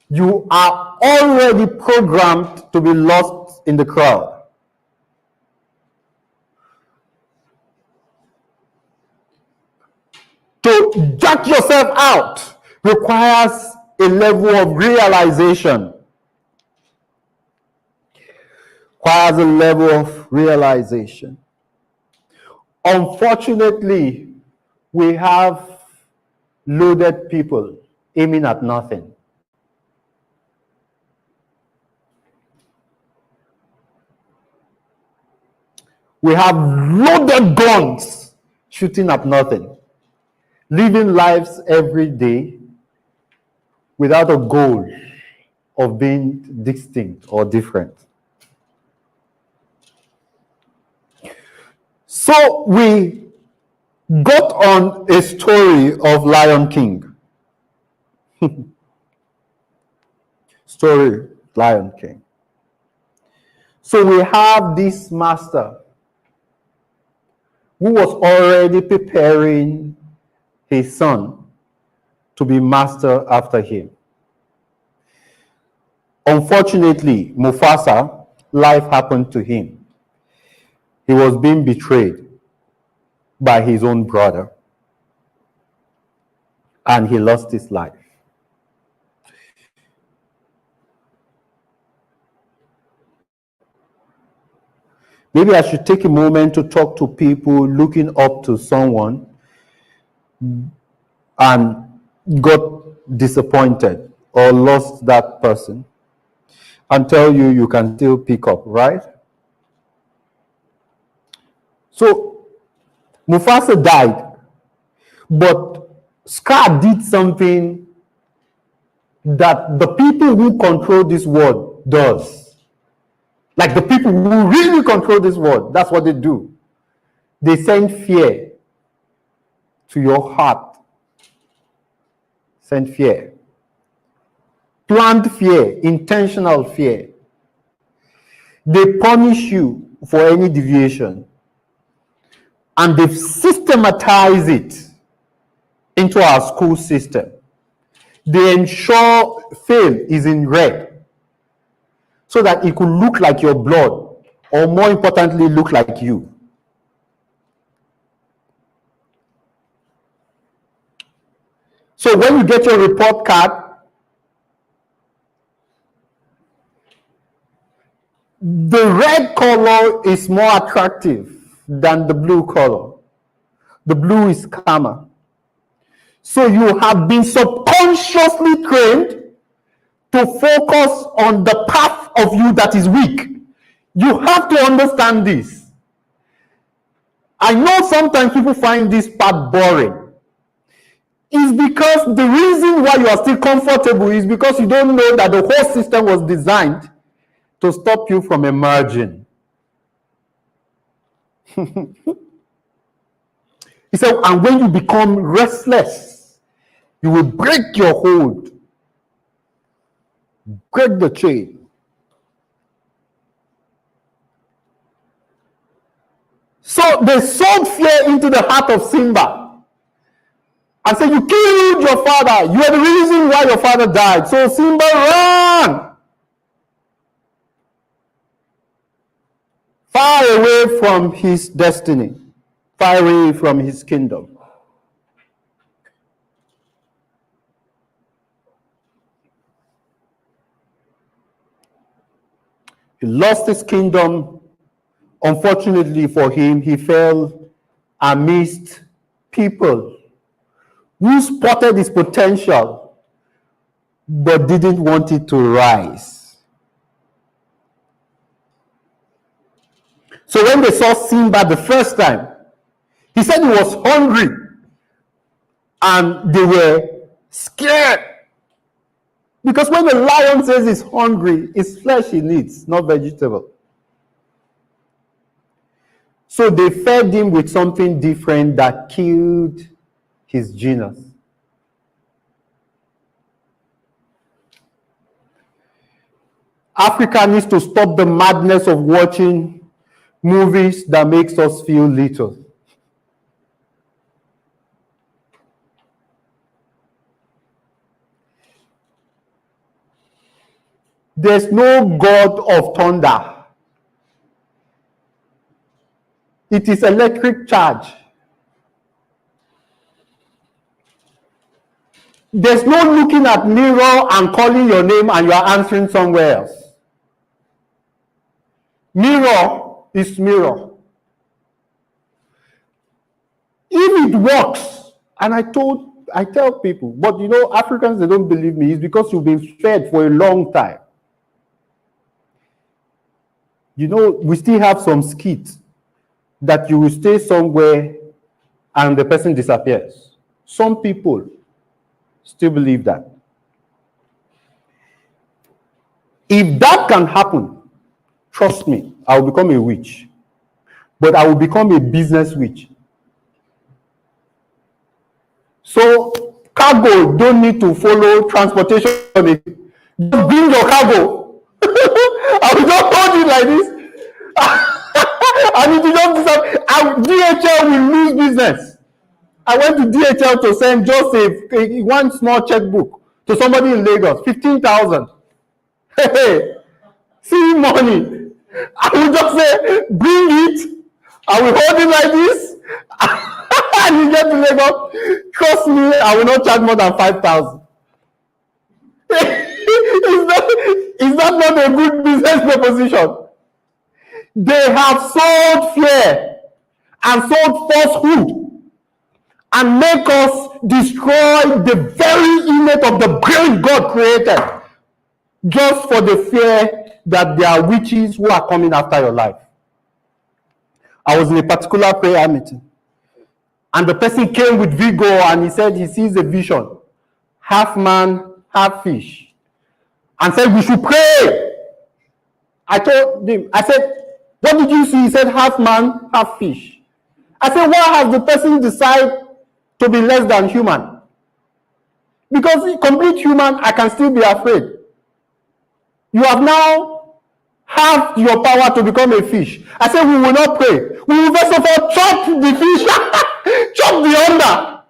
You are already programmed to be lost in the crowd. To jack yourself out requires a level of realization. Requires a level of realization. Unfortunately, we have loaded people aiming at nothing. We have loaded guns shooting at nothing, living lives every day without a goal of being distinct or different. So we got on a story of Lion King. Story, Lion King. So we have this master who was already preparing his son to be master after him. Unfortunately, Mufasa, life happened to him. He was being betrayed by his own brother, and he lost his life. Maybe I should take a moment to talk to people looking up to someone and got disappointed or lost that person, and tell you you can still pick up, right? So Mufasa died, but Scar did something that the people who control this world does. Like the people who really control this world, that's what they do. They send fear to your heart. Send fear. Planned fear, intentional fear. They punish you for any deviation. And they've systematized it into our school system. They ensure fail is in red, so that it could look like your blood, or more importantly, look like you. So when you get your report card, the red color is more attractive than the blue color. The blue is calmer. So you have been subconsciously trained to focus on the path of you that is weak. You have to understand this. I know sometimes people find this part boring. It's because the reason why you are still comfortable is because you don't know that the whole system was designed to stop you from emerging. He said, and when you become restless, You will break your hold, break the chain. So they sowed fear into the heart of Simba and said, you killed your father. You are the reason why your father died. So Simba ran far away from his destiny, far away from his kingdom. He lost his kingdom. Unfortunately for him, he fell amidst people who spotted his potential but didn't want it to rise. So when they saw Simba the first time, he said he was hungry and they were scared. Because when the lion says he's hungry, it's flesh he needs, not vegetable. So they fed him with something different that killed his genius. Africa needs to stop the madness of watching movies that makes us feel little. There's no God of thunder. It is electric charge. There's no looking at mirror and calling your name and you are answering somewhere else. Mirror is mirror. If it works, and I tell people, but you know, Africans, they don't believe me, it's because you've been fed for a long time. You know, we still have some skits that you will stay somewhere and the person disappears. Some people still believe that. If that can happen, trust me, I will become a witch. But I will become a business witch. So cargo don't need to follow transportation. Just bring your cargo. I will just hold it like this. And it will just disappear. DHL will lose business. I went to DHL to send just one small checkbook to somebody in Lagos, 15,000. Hey, see money. I will just say, bring it. I will hold it like this. And you get to Lagos. Trust me, I will not charge more than 5,000. Is that not a good business proposition? They have sold fear and sold falsehood and make us destroy the very image of the great God created just for the fear that there are witches who are coming after your life. I was in a particular prayer meeting and the person came with vigor and he said he sees a vision, half man, half fish, and said we should pray. I told him, I said, what did you see? He said half man, half fish. I said, why has the person decided to be less than human? Because complete human, I can still be afraid. You have now half your power to become a fish. I said, we will not pray. We will first of all chop the fish, chop the under,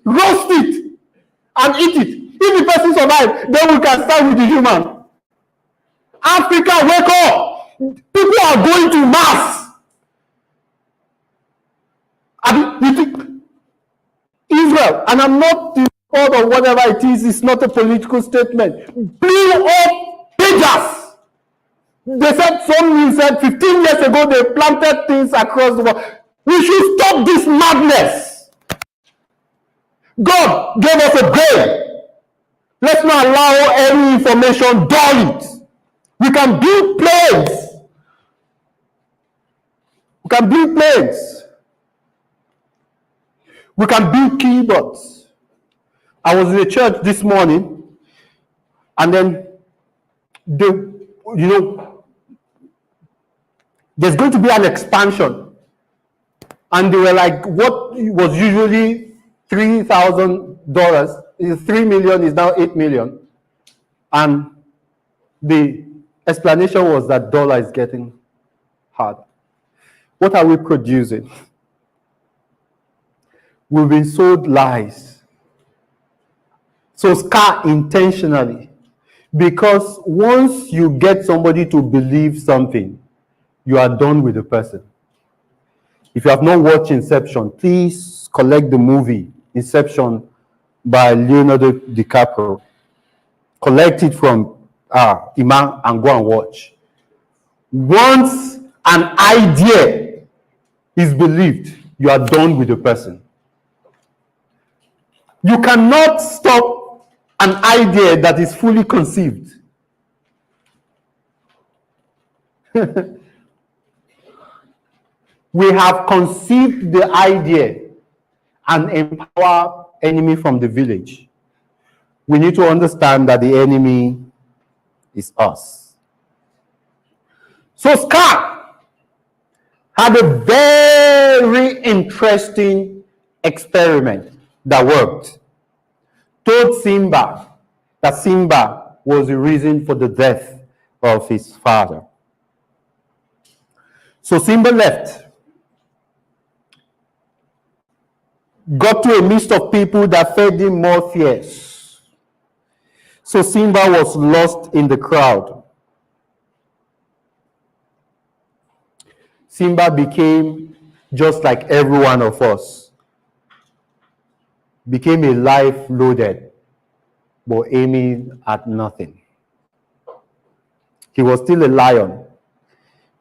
roast it, and eat it. If the person survives, then we can start with the human. Africa, wake up! People are going to mass. Israel, and I'm not in support of whatever it is, it's not a political statement. Blew up pages. They said, someone said 15 years ago they planted things across the world. We should stop this madness. God gave us a brain. Let's not allow any information dull it. We can build planes. We can build planes. We can build keyboards. I was in a church this morning, and then there's going to be an expansion. And they were like, what was usually $3,000 3 million is now 8 million. And the explanation was that dollar is getting harder. What are we producing? We've been sold lies. So SCAR intentionally, because once you get somebody to believe something, you are done with the person. If you have not watched Inception, please collect the movie Inception by Leonardo DiCaprio. Collect it from Iman and go and watch. Once an idea is believed, you are done with the person. You cannot stop an idea that is fully conceived. We have conceived the idea and empower enemy from the village. We need to understand that the enemy is us. So SCAR had a very interesting experiment that worked. Told Simba that Simba was the reason for the death of his father. So Simba left, got to a midst of people that fed him more fierce. So Simba was lost in the crowd. Simba became just like every one of us. Became a life loaded, but aiming at nothing. He was still a lion,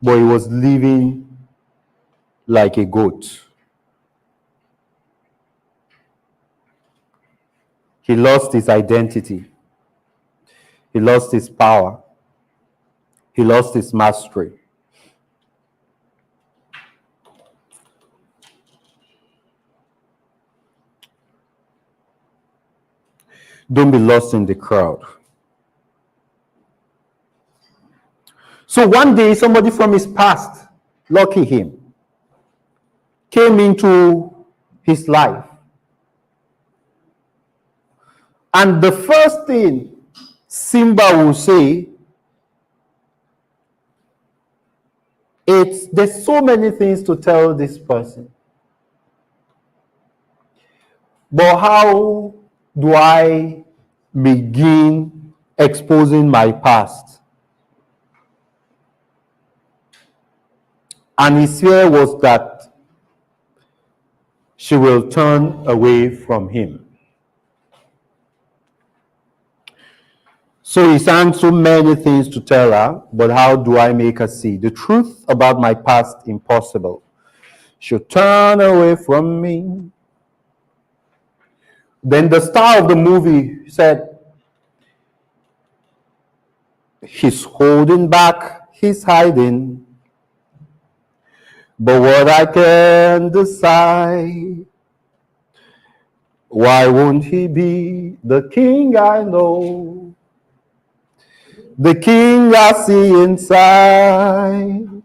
but he was living like a goat. He lost his identity. He lost his power. He lost his mastery. Don't be lost in the crowd. So one day, somebody from his past, lucky him, came into his life. And the first thing Simba will say, there's so many things to tell this person. But how do I begin exposing my past? And his fear was that she will turn away from him. So he sang so many things to tell her, but how do I make her see? The truth about my past, impossible. She'll turn away from me. Then the star of the movie said, he's holding back, he's hiding. But what I can decide, why won't he be the king I know? The king I see inside.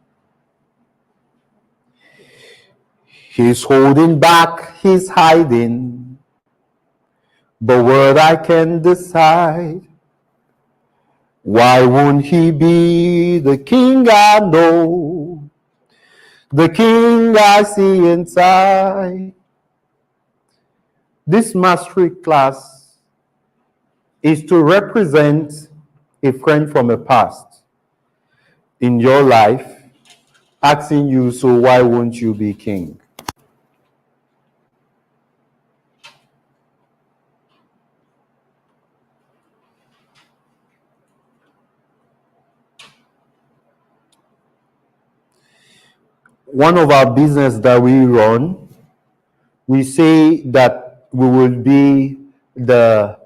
He's holding back, he's hiding. But what I can decide, why won't he be the king I know? The king I see inside. This mastery class is to represent a friend from a past in your life, asking you, so why won't you be king? One of our business that we run, we say that we will be the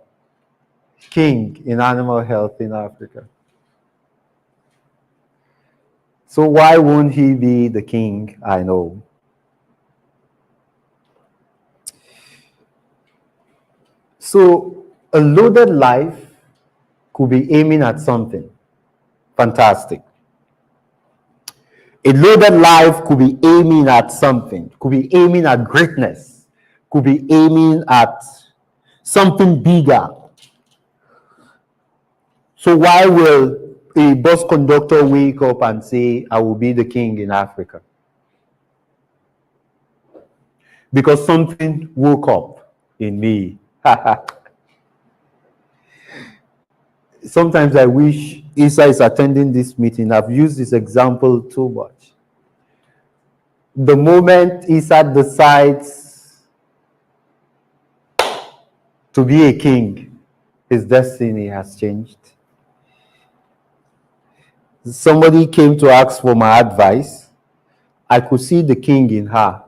king in animal health in Africa. So why won't he be the king I know? So a loaded life could be aiming at something fantastic. A loaded life could be aiming at something, could be aiming at greatness, could be aiming at something bigger. So why will a bus conductor wake up and say, I will be the king in Africa? Because something woke up in me. Sometimes I wish Isa is attending this meeting. I've used this example too much. The moment Isa decides to be a king, his destiny has changed. Somebody came to ask for my advice. I could see the king in her,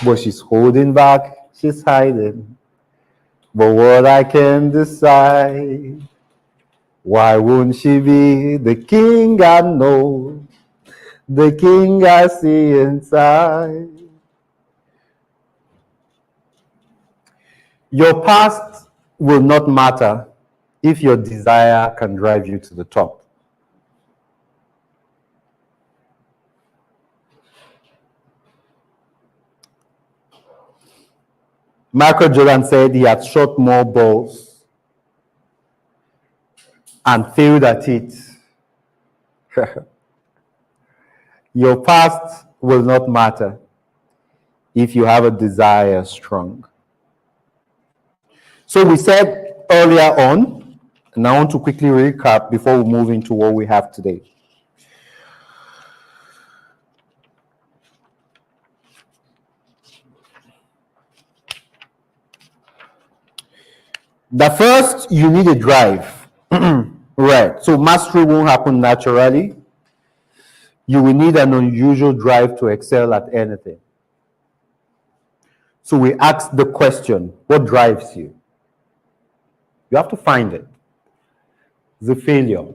but she's holding back, she's hiding. But what I can decide, why won't she be the king I know, the king I see inside? Your past will not matter if your desire can drive you to the top. Michael Jordan said he had shot more balls and failed at it. Your past will not matter if you have a desire strong. So we said earlier on, and I want to quickly recap before we move into what we have today. The first, you need a drive. Right. So mastery won't happen naturally. You will need an unusual drive to excel at anything. So we ask the question, what drives you? You have to find it. Is it failure?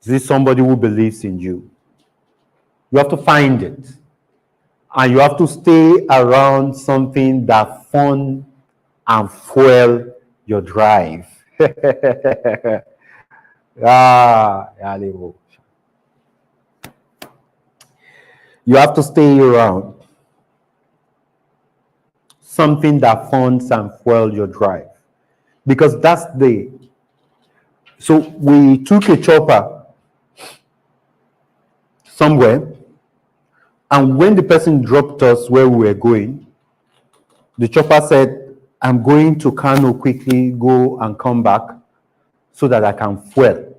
Is it somebody who believes in you? You have to find it. And you have to stay around something that fun and fuel your drive. You have to stay around something that funds and fuel your drive. Because that's the... So we took a chopper somewhere, and when the person dropped us where we were going, the chopper said, I'm going to Kano quickly, go and come back so that I can fuel.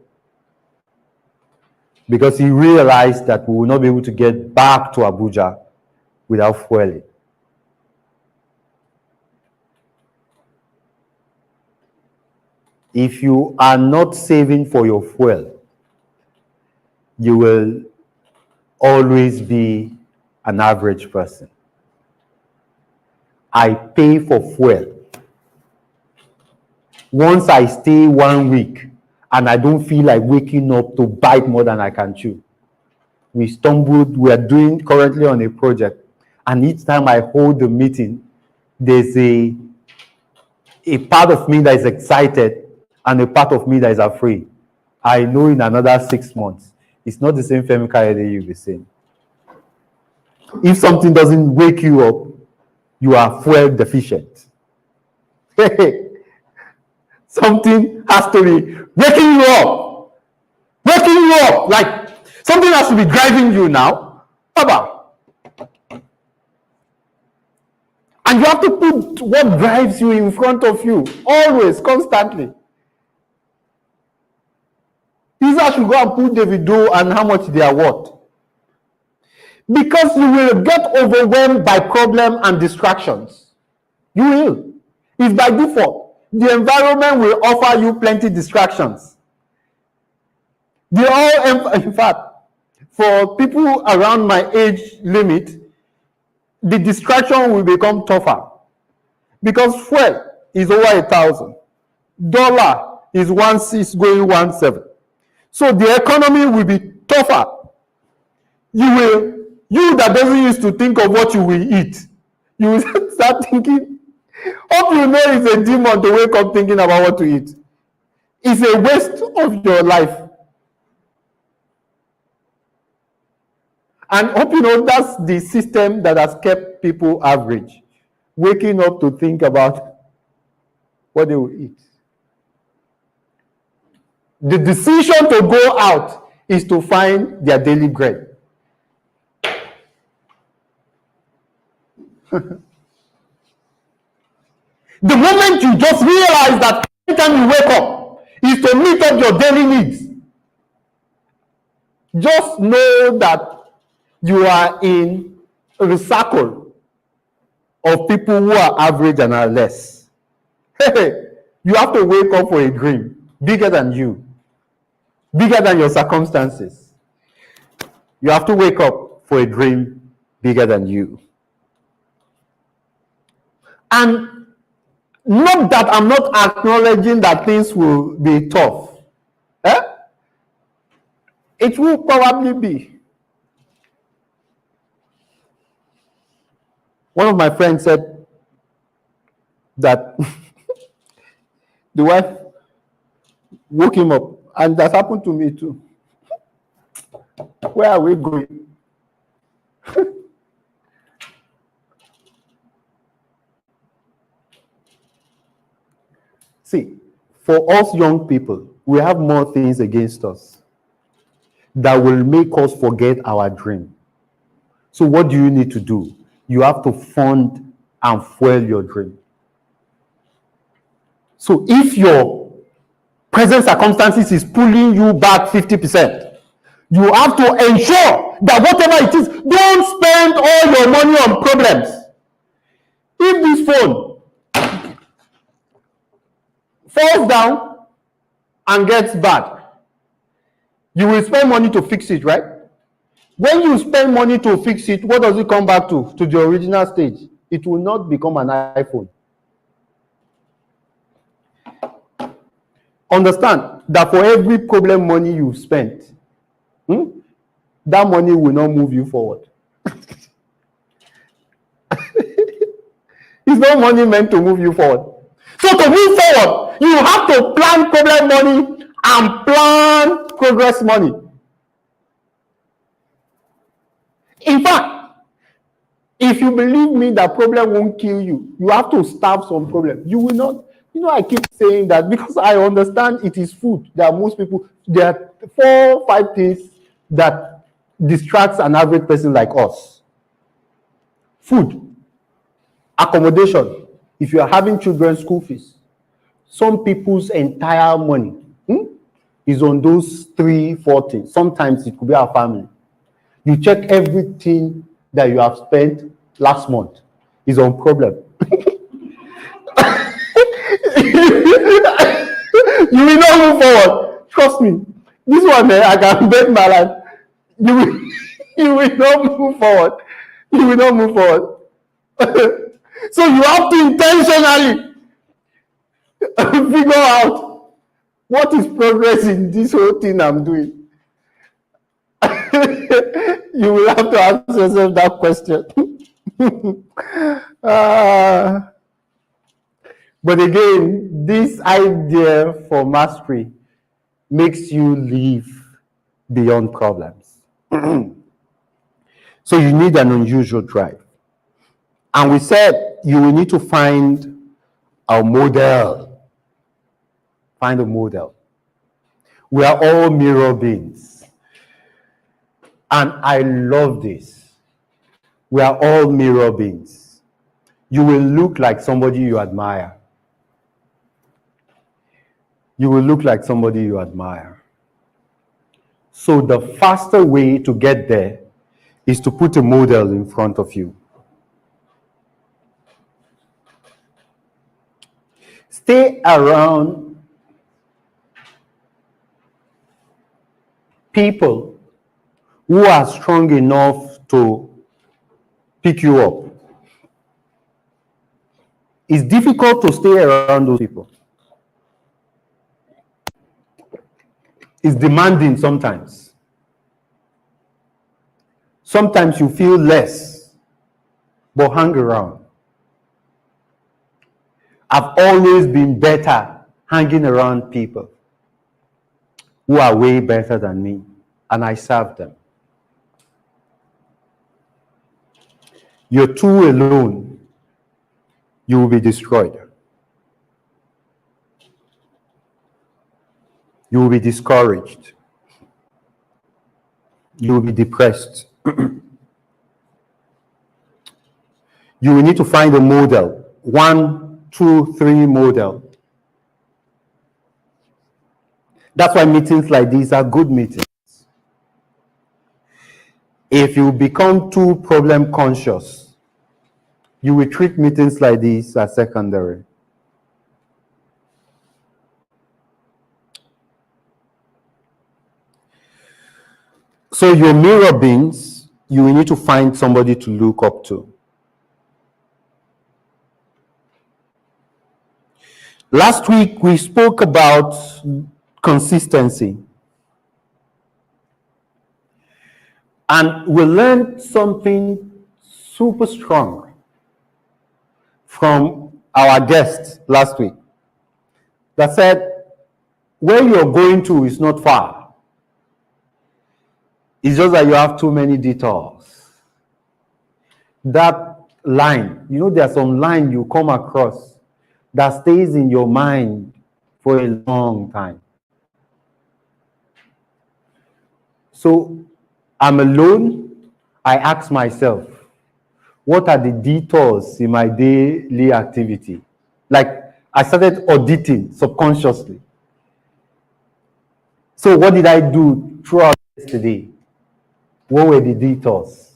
Because he realized that we will not be able to get back to Abuja without fueling. If you are not saving for your fuel, you will always be an average person. I pay for fuel. Once I stay 1 week and I don't feel like waking up to bite more than I can chew. We are doing currently on a project, and each time I hold the meeting, there's a part of me that is excited and a part of me that is afraid. I know in another 6 months, it's not the same Femi Kayode you'll be saying. If something doesn't wake you up, you are fuel deficient. Something has to be waking you up. Waking you up. Like something has to be driving you now. Baba. And you have to put what drives you in front of you. Always, constantly. Isa should go and put Davido and how much they are worth. Because you will get overwhelmed by problem and distractions. You will. It's by default. The environment will offer you plenty distractions. In fact, for people around my age limit, the distraction will become tougher. Because fuel is over 1,000. Dollar is 1.6 going 1.7. So the economy will be tougher. You that doesn't used to think of what you will eat, you will start thinking, hope you know it's a demon to wake up thinking about what to eat. It's a waste of your life. And hope you know that's the system that has kept people average. Waking up to think about what they will eat. The decision to go out is to find their daily bread. The moment you just realize that every time you wake up is to meet up your daily needs, just know that you are in a circle of people who are average and are less. You have to wake up for a dream bigger than you, bigger than your circumstances. You have to wake up for a dream bigger than you. And not that I'm not acknowledging that things will be tough. Eh? It will probably be. One of my friends said that the wife woke him up, and that happened to me too. Where are we going? See, for us young people, we have more things against us that will make us forget our dream. So what do you need to do? You have to fund and fuel your dream. So if your present circumstances is pulling you back 50%, you have to ensure that whatever it is, don't spend all your money on problems. If this phone falls down and gets bad, you will spend money to fix it, right? When you spend money to fix it, what does it come back to? To the original stage. It will not become an iPhone. Understand that for every problem money you've spent, that money will not move you forward. It's not money meant to move you forward. So to move forward, you have to plan problem money and plan progress money. In fact, if you believe me that problem won't kill you, you have to starve some problem. You will not. You know, I keep saying that because I understand it is food that most people, there are 4 or 5 things that distracts an average person like us. Food, accommodation, if you are having children, school fees. Some people's entire money is on those 3, 4 things. Sometimes it could be our family. You check everything that you have spent last month is on problem. You will not move forward. Trust me. This one, I can bet my life. You will not move forward. You will not move forward. So you have to intentionally figure out what is progress in this whole thing I'm doing. You will have to ask yourself that question. But again, this idea for mastery makes you live beyond problems. So you need an unusual drive. And we said you will need to find a model. Find a model. We are all mirror beings. And I love this. We are all mirror beings. You will look like somebody you admire. You will look like somebody you admire. So the faster way to get there is to put a model in front of you. Stay around people who are strong enough to pick you up. It's difficult to stay around those people. It's demanding sometimes. Sometimes you feel less, but hang around. I've always been better hanging around people who are way better than me, and I serve them. You're too alone, you will be destroyed. You will be discouraged. You will be depressed. You will need to find a model. 1, 2, 3 model. That's why meetings like these are good meetings. If you become too problem conscious, you will treat meetings like these as secondary. So your mirror beings, you will need to find somebody to look up to. Last week, we spoke about consistency. And we learned something super strong from our guest last week that said, where you're going to is not far. It's just that you have too many detours. That line, you know, there's some line you come across that stays in your mind for a long time. So I'm alone. I ask myself, what are the detours in my daily activity? Like, I started auditing subconsciously. So what did I do throughout yesterday? What were the detours?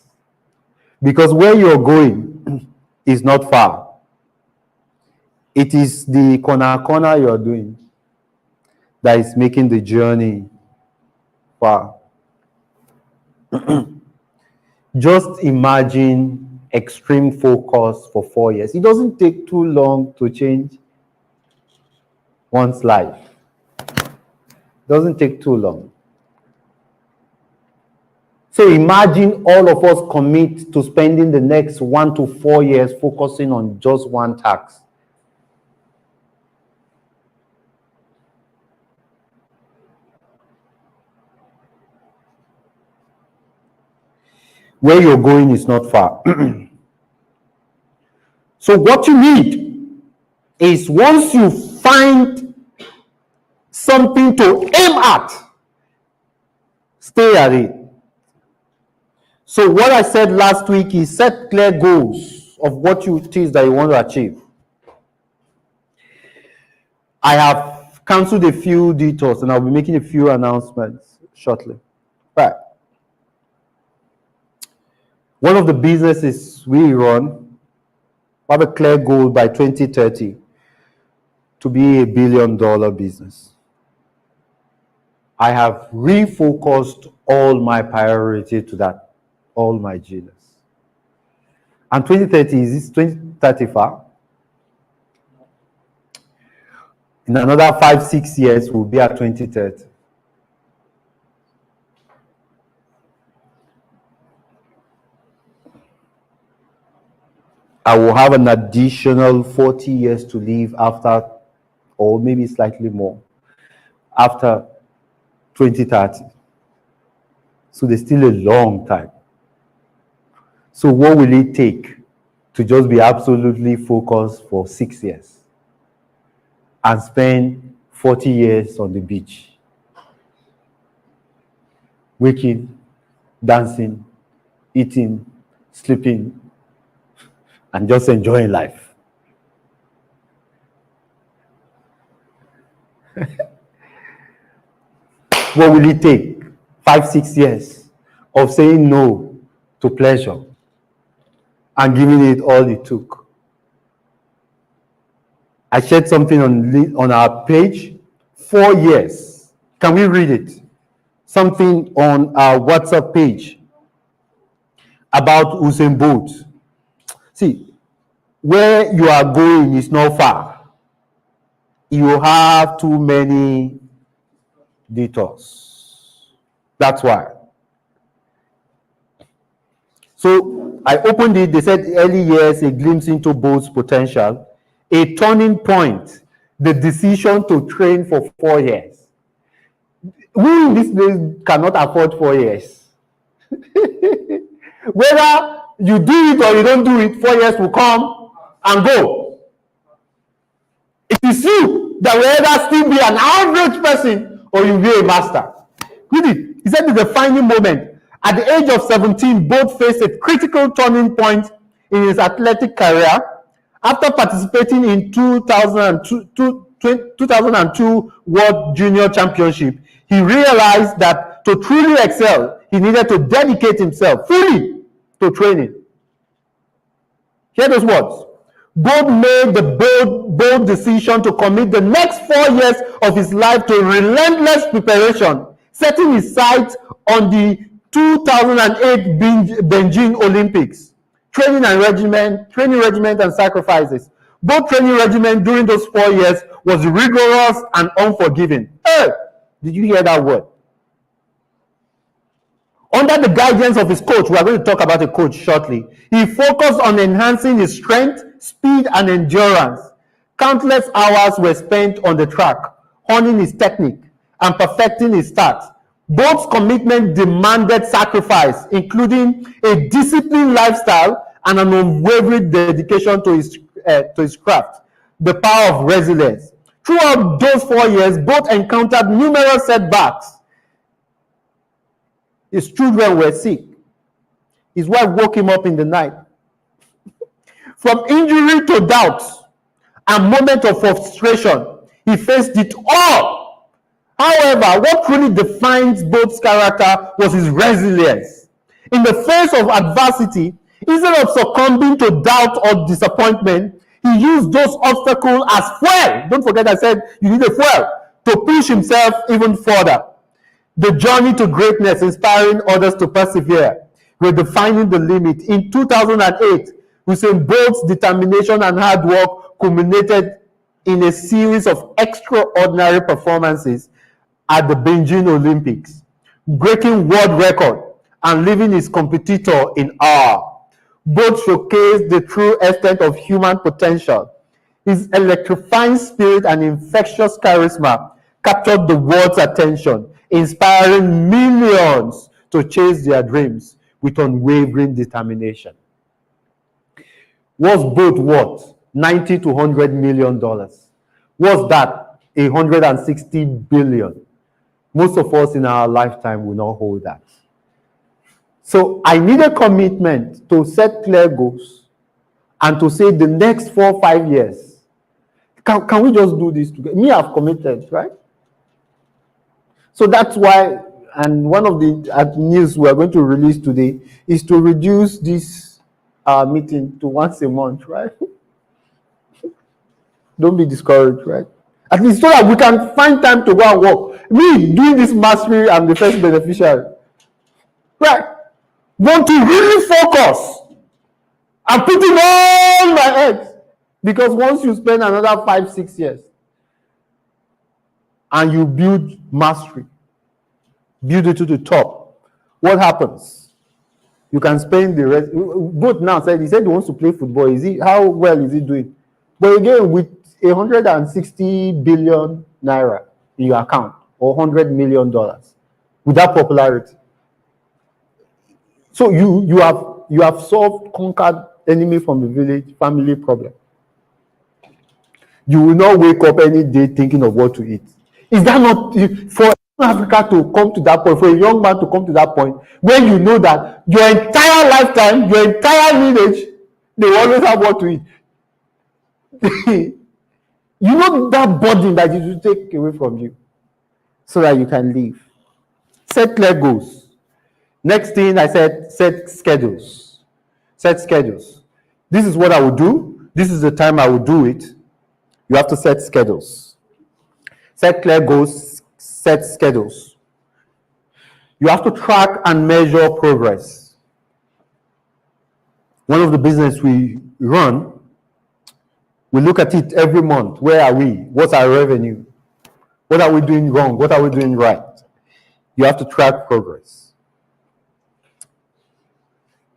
Because where you're going is not far. It is the corner you're doing that is making the journey far. Just imagine extreme focus for 4 years. It doesn't take too long to change one's life. It doesn't take too long. So imagine all of us commit to spending the next 1 to 4 years focusing on just one task. Where you're going is not far. So what you need is, once you find something to aim at, stay at it. So what I said last week is set clear goals of what it is that you want to achieve. I have canceled a few detours and I'll be making a few announcements shortly. Right. One of the businesses we run, have a clear goal by 2030 to be $1 billion business. I have refocused all my priority to that, all my genius. And 2030, is this 2035? In another 5-6 years, we'll be at 2030. I will have an additional 40 years to live after, or maybe slightly more, after 2030. So there's still a long time. So what will it take to just be absolutely focused for 6 years and spend 40 years on the beach? Waking, dancing, eating, sleeping, and just enjoying life. What will it take? 5-6 years of saying no to pleasure and giving it all it took. I shared something on our page. 4 years. Can we read it? Something on our WhatsApp page about Usain Bolt. See, where you are going is not far. You have too many detours. That's why. So I opened it. They said early years, a glimpse into Bolt's potential, a turning point, the decision to train for 4 years. Who in this place cannot afford 4 years? Whether you do it or you don't do it, 4 years will come and go. It is you that will either still be an average person or you'll be a master. Read it. He said the defining moment. At the age of 17, Bolt faced a critical turning point in his athletic career. After participating in 2002 World Junior Championship, he realized that to truly excel, he needed to dedicate himself fully to training. Hear those words. Bolt made the bold decision to commit the next 4 years of his life to relentless preparation, setting his sights on the 2008 Beijing Olympics. Training regiment and sacrifices. Both training regimen during those 4 years was rigorous and unforgiving. Hey, did you hear that word? Under the guidance of his coach, we are going to talk about a coach shortly, he focused on enhancing his strength, speed, and endurance. Countless hours were spent on the track, honing his technique and perfecting his stats. Bolt's commitment demanded sacrifice, including a disciplined lifestyle and an unwavering dedication to his craft. The power of resilience. Throughout those 4 years, Bolt encountered numerous setbacks. His children were sick. His wife woke him up in the night. From injury to doubts and moments of frustration, he faced it all. However, what truly defines Bolt's character was his resilience. In the face of adversity, instead of succumbing to doubt or disappointment, he used those obstacles as fuel. Don't forget I said you need a fuel to push himself even further. The journey to greatness, inspiring others to persevere, redefining the limit. In 2008, Usain Bolt's determination and hard work culminated in a series of extraordinary performances at the Beijing Olympics, breaking world record and leaving his competitor in awe. Bolt showcased the true extent of human potential. His electrifying spirit and infectious charisma captured the world's attention, inspiring millions to chase their dreams with unwavering determination. Was Bolt worth $90 to $100 million? Was that 160 billion? Most of us in our lifetime will not hold that. So I need a commitment to set clear goals and to say the next 4 or 5 years, can we just do this together? Me, I've committed, right? So that's why, and one of the news we are going to release today is to reduce this meeting to once a month, right? Don't be discouraged, right? At least so that we can find time to go and work. Me, doing this mastery, I'm the first beneficiary. Right? Want to really focus and put in all my eggs. Because once you spend another 5, 6 years and you build mastery, build it to the top, what happens? You can spend the rest. Both now said he said he wants to play football. How well is he doing? But again, with 160 billion naira in your account or $100 million with that popularity. So you have conquered enemy from the village, family problem. You will not wake up any day thinking of what to eat. Is that not for Africa to come to that point, for a young man to come to that point, where you know that your entire lifetime, your entire lineage, they will always have what to eat? You know that burden that it will take away from you so that you can live. Set clear goals. Next thing I said, set schedules. Set schedules. This is what I will do. This is the time I will do it. You have to set schedules. Set clear goals, set schedules. You have to track and measure progress. One of the business we run, we look at it every month. Where are we? What's our revenue? What are we doing wrong? What are we doing right? You have to track progress.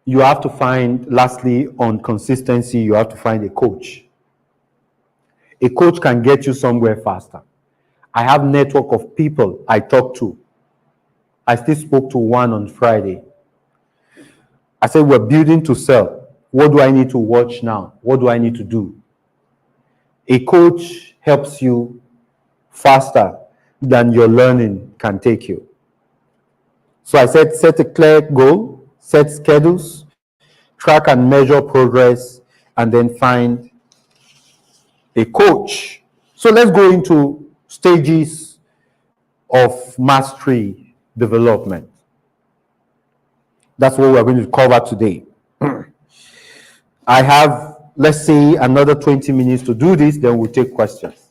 You have to find, lastly, on consistency, you have to find a coach. A coach can get you somewhere faster. I have a network of people I talk to. I still spoke to one on Friday. I said, we're building to sell. What do I need to watch now? What do I need to do? A coach helps you faster than your learning can take you. So I said, set a clear goal, set schedules, track and measure progress, and then find a coach. So let's go into stages of mastery development. That's what we're going to cover today. I have, let's say, another 20 minutes to do this, then we'll take questions.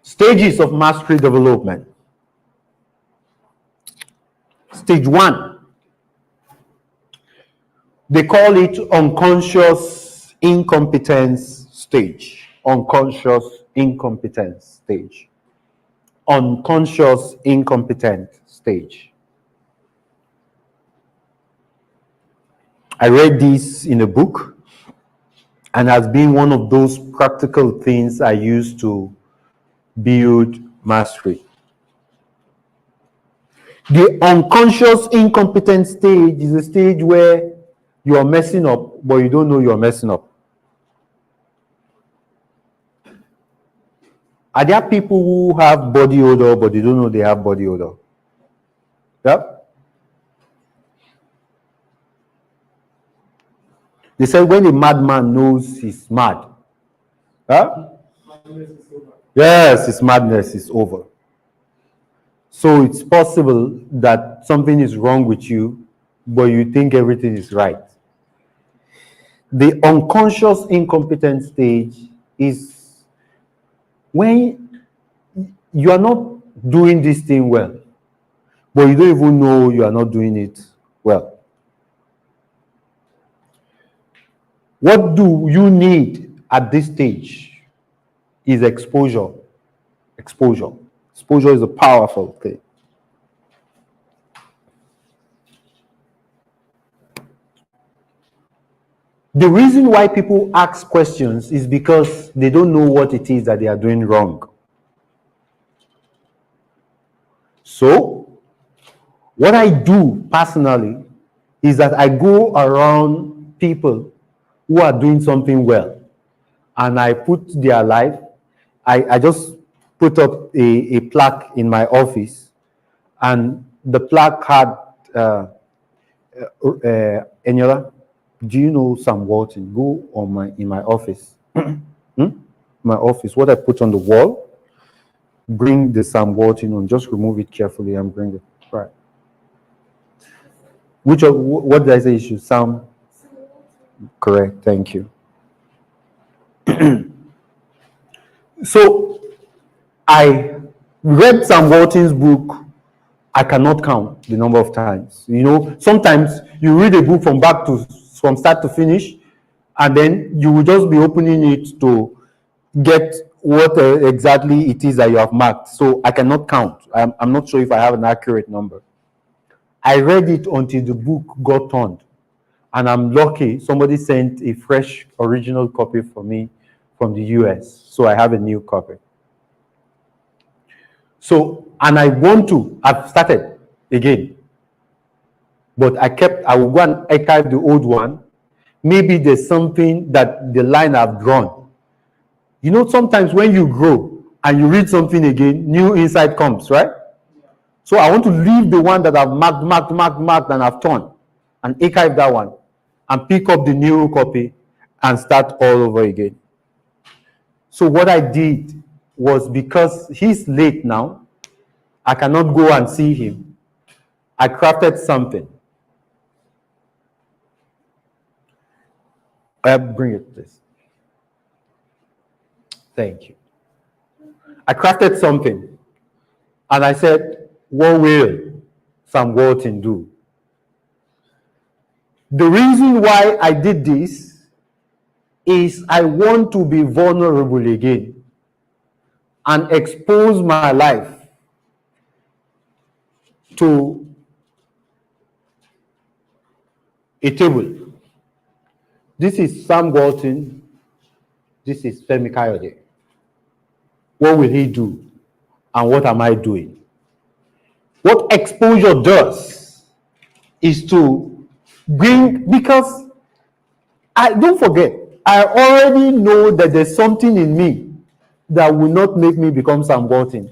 Stages of mastery development. Stage 1. They call it unconscious incompetence stage. Unconscious incompetence stage. Unconscious incompetent stage. I read this in a book and has been one of those practical things I use to build mastery. The unconscious incompetent stage is a stage where you are messing up, but you don't know you're messing up. Are there people who have body odor, but they don't know they have body odor? Yep. They said when a madman knows he's mad, huh? Yes, his madness is over. So it's possible that something is wrong with you, but you think everything is right. The unconscious incompetent stage is when you are not doing this thing well, but you don't even know you are not doing it well. What do you need at this stage is exposure. Exposure. Exposure is a powerful thing. The reason why people ask questions is because they don't know what it is that they are doing wrong. So, what I do personally is that I go around people who are doing something well, and I put their life, I just put up a plaque in my office, and the plaque had, Eniola, do you know Sam Walton? Go on in my office. My office, what I put on the wall, bring the Sam Walton on, just remove it carefully and bring it, right. What did I say? Should Sam? Correct, thank you. So, I read Sam Walton's book. I cannot count the number of times. You know, sometimes you read a book from start to finish, and then you will just be opening it to get what exactly it is that you have marked. So I cannot count. I'm not sure if I have an accurate number. I read it until the book got turned. And I'm lucky, somebody sent a fresh original copy for me from the US. So I have a new copy. So, and I've started again. But I will go and archive the old one. Maybe there's something that the line I've drawn. You know, sometimes when you grow and you read something again, new insight comes, right? So I want to leave the one that I've marked and I've torn and archive that one and pick up the new copy and start all over again. So what I did was, because he's late now, I cannot go and see him. I crafted something. Bring it, please. Thank you. I crafted something and I said, what will Sam Walton do? The reason why I did this is I want to be vulnerable again and expose my life to a table. This is Sam Walton. This is Femi Kayode. What will he do? And what am I doing? What exposure does is to bring, because don't forget, I already know that there's something in me that will not make me become Sam Walton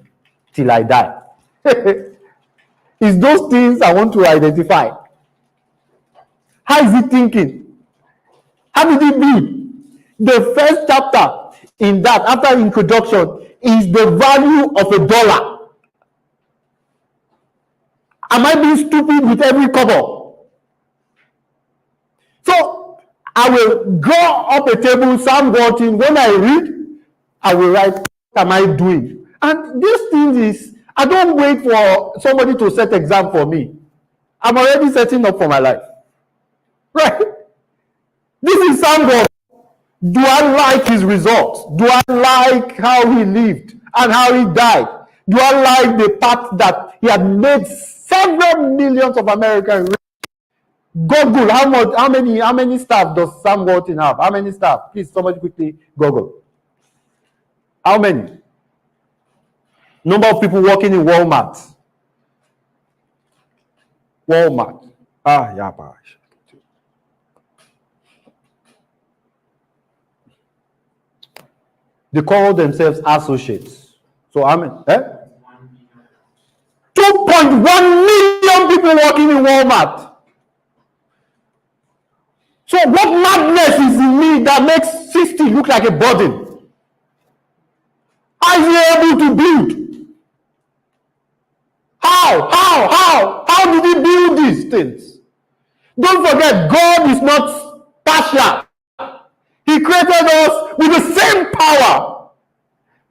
till I die. It's those things I want to identify. How is he thinking? How did he build? The first chapter in that, after introduction, is the value of $1. Am I being stupid with every cover? So I will draw up a table, Sam Walton. When I read, I will write, what am I doing? And this thing is, I don't wait for somebody to set exam for me. I'm already setting up for my life. Right? This is Sam Walton. Do I like his results? Do I like how he lived and how he died? Do I like the fact that he had made several millions of Americans rich? Google how many staff does Sam Walton have? How many staff? Please, somebody quickly Google. How many? Number of people working in Walmart. Walmart. Yeah, bye. They call themselves associates. So I mean, 2.1 million people working in Walmart. So what madness is in me that makes 60 look like a burden? How is he able to build? How did he build these things? Don't forget, God is not partial. He created us with the same power.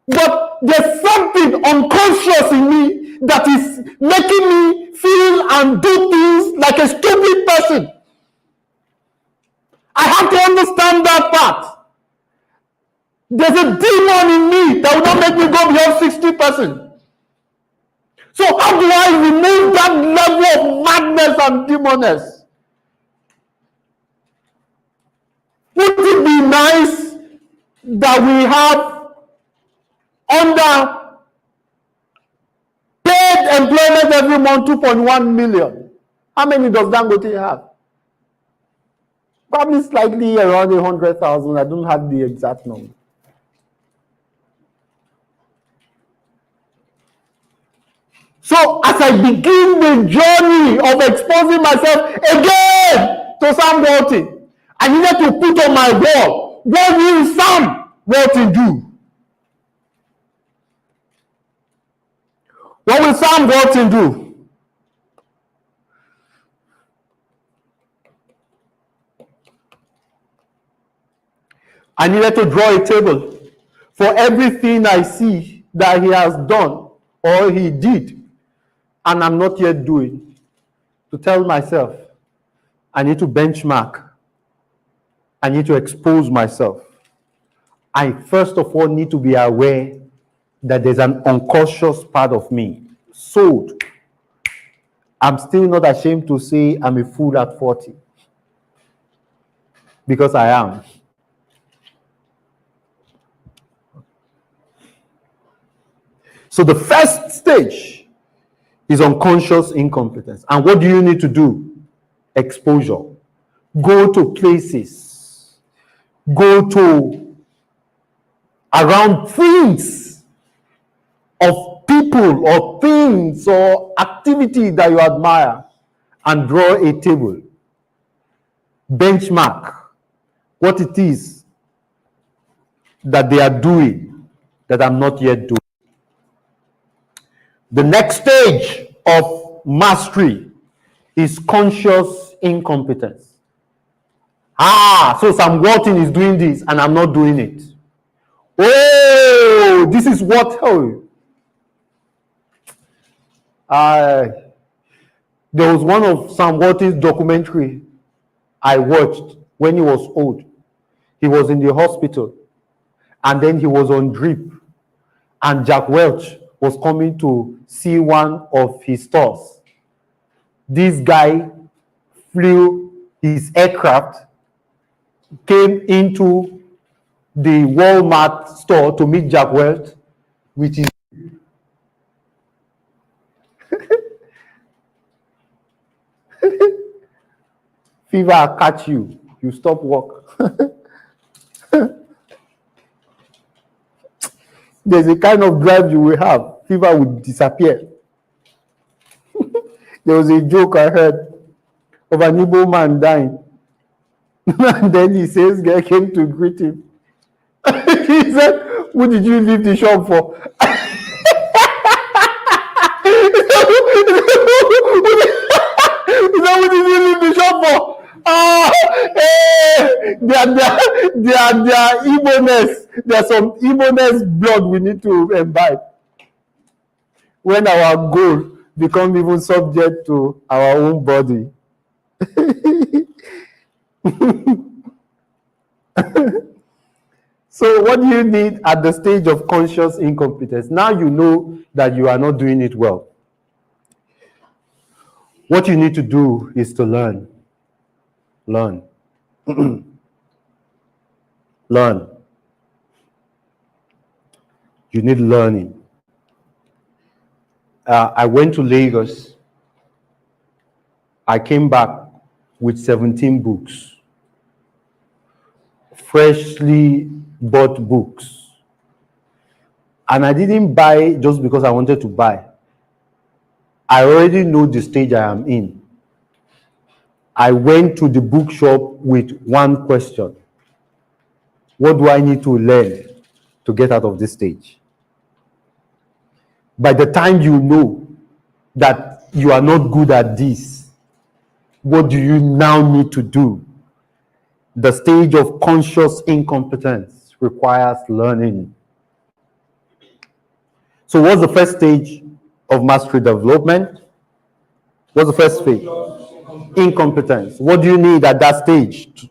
But there's something unconscious in me that is making me feel and do things like a stupid person. I have to understand that part. There's a demon in me that will not make me go beyond 60%. So how do I remove that level of madness and demonness? Would it be nice that we have under paid employment every month 2.1 million? How many does Dangote have? Probably slightly around 100,000. I don't have the exact number. So as I begin the journey of exposing myself again to Sam Walton, I needed to put on my wall, what will Sam Walton do? What will Sam Walton do? I needed to draw a table for everything I see that he has done or he did and I'm not yet doing, to tell myself, I need to benchmark. I need to expose myself. I first of all need to be aware that there's an unconscious part of me. Sold. I'm still not ashamed to say I'm a fool at 40. Because I am. So the first stage is unconscious incompetence. And what do you need to do? Exposure. Go to places. Go to around things of people or things or activity that you admire and draw a table. Benchmark what it is that they are doing that I'm not yet doing. The next stage of mastery is conscious incompetence. So Sam Walton is doing this and I'm not doing it. Oh, this is what, there was one of Sam Walton's documentary I watched when he was old. He was in the hospital and then he was on drip and Jack Welch was coming to see one of his stores. This guy flew his aircraft, came into the Walmart store to meet Jack Welch with his fever catch you, you stop work. there's a kind of drive you will have, fever will disappear. There was a joke I heard of an Igbo man dying. And then he says, guy came to greet him. He said, who did you leave the shop for? He said, who did you leave the shop for? Their Igbo-ness. There's some Igbo-ness blood we need to imbibe. When our goal becomes even subject to our own body. So what do you need at the stage of conscious incompetence? Now you know that you are not doing it well. What you need to do is to learn. Learn. Learn. You need learning. I went to Lagos. I came back with 17 books. Freshly bought books. And I didn't buy just because I wanted to buy. I already know the stage I am in. I went to the bookshop with one question. What do I need to learn to get out of this stage? By the time you know that you are not good at this, what do you now need to do? The stage of conscious incompetence requires learning. So what's the first stage of mastery development? What's the first phase? Incompetence. What do you need at that stage?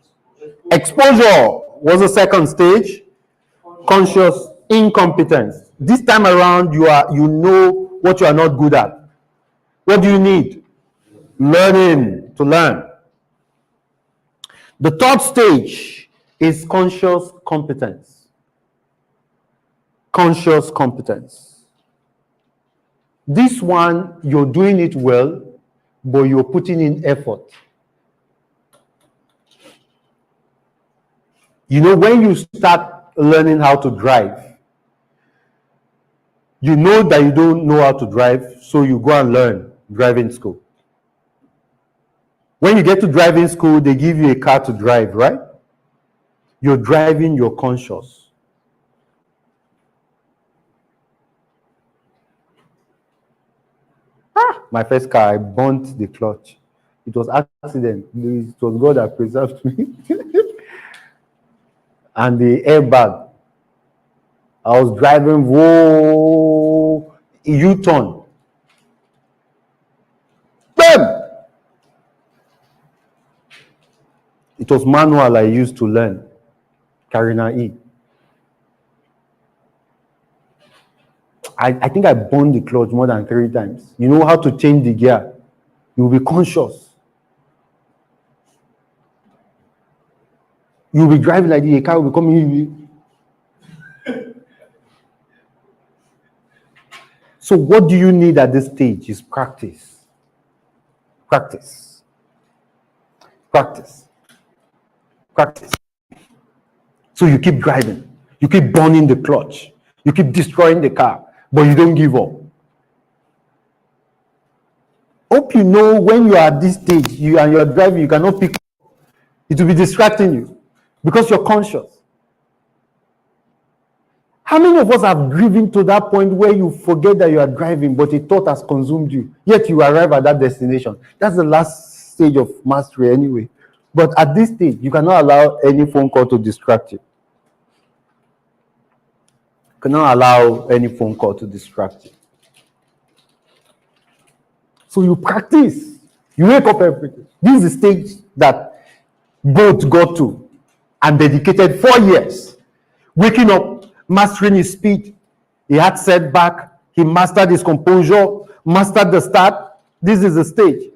Exposure. What's the second stage? Conscious incompetence. This time around, you know what you are not good at. What do you need? Learning to learn. The third stage is conscious competence. Conscious competence. This one, you're doing it well, but you're putting in effort. You know, when you start learning how to drive, you know that you don't know how to drive, so you go and learn driving school. When you get to driving school, they give you a car to drive, right? You're driving, you're conscious. My first car, I burnt the clutch. It was an accident. It was God that preserved me. And the airbag. I was driving, whoa, U-turn. Bam! It was manual I used to learn. Carina E. I think I burned the clutch more than 3 times. You know how to change the gear. You will be conscious. You will be driving like the car will be coming. So what do you need at this stage is practice. Practice. Practice. Practice. So you keep driving. You keep burning the clutch. You keep destroying the car, but you don't give up. Hope you know when you are at this stage, you're driving, you cannot pick up. It will be distracting you because you're conscious. How many of us have driven to that point where you forget that you are driving, but a thought has consumed you, yet you arrive at that destination? That's the last stage of mastery anyway. But at this stage, you cannot allow any phone call to distract you. You cannot allow any phone call to distract you. So you practice. You wake up every day. This is the stage that both got to and dedicated 4 years. Waking up, mastering his speed. He had setback. He mastered his composure, mastered the start. This is the stage.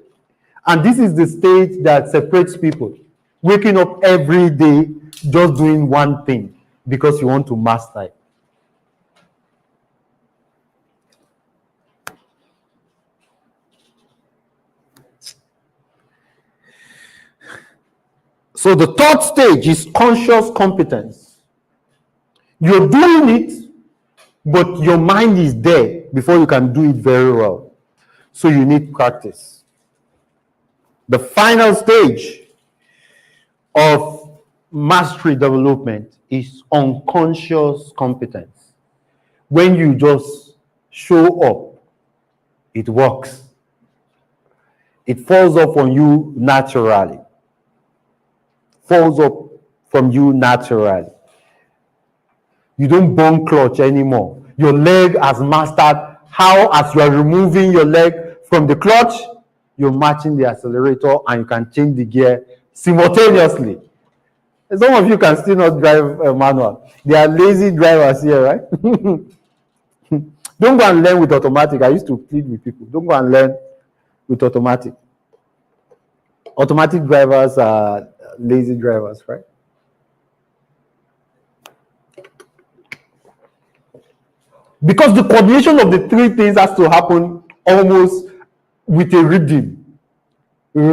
And this is the stage that separates people. Waking up every day, just doing one thing because you want to master it. So the third stage is conscious competence. You're doing it, but your mind is there before you can do it very well. So you need practice. The final stage of mastery development is unconscious competence. When you just show up, it works. It falls off on you naturally. Falls up from you naturally. You don't burn clutch anymore. Your leg has mastered how, as you are removing your leg from the clutch, you're matching the accelerator and you can change the gear simultaneously. Some of you can still not drive a manual. There are lazy drivers here, right? Don't go and learn with automatic. I used to plead with people. Don't go and learn with automatic. Automatic drivers are lazy drivers, right? Because the coordination of the three things has to happen almost with a rhythm. The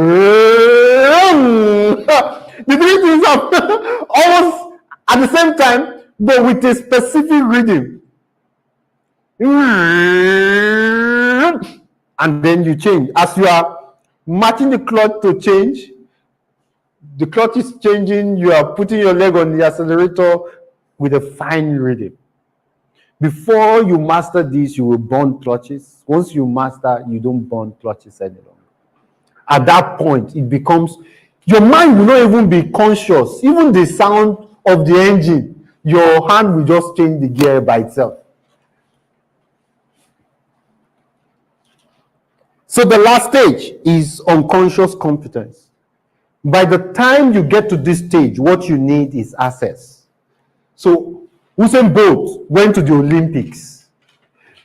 three things are almost at the same time, but with a specific rhythm. And then you change. As you are matching the clutch to change, the clutch is changing, you are putting your leg on the accelerator with a fine rhythm. Before you master this, you will burn clutches. Once you master, you don't burn clutches any longer. At that point, it becomes, your mind will not even be conscious. Even the sound of the engine, your hand will just change the gear by itself. So the last stage is unconscious competence. By the time you get to this stage, what you need is access. So Usain Bolt went to the Olympics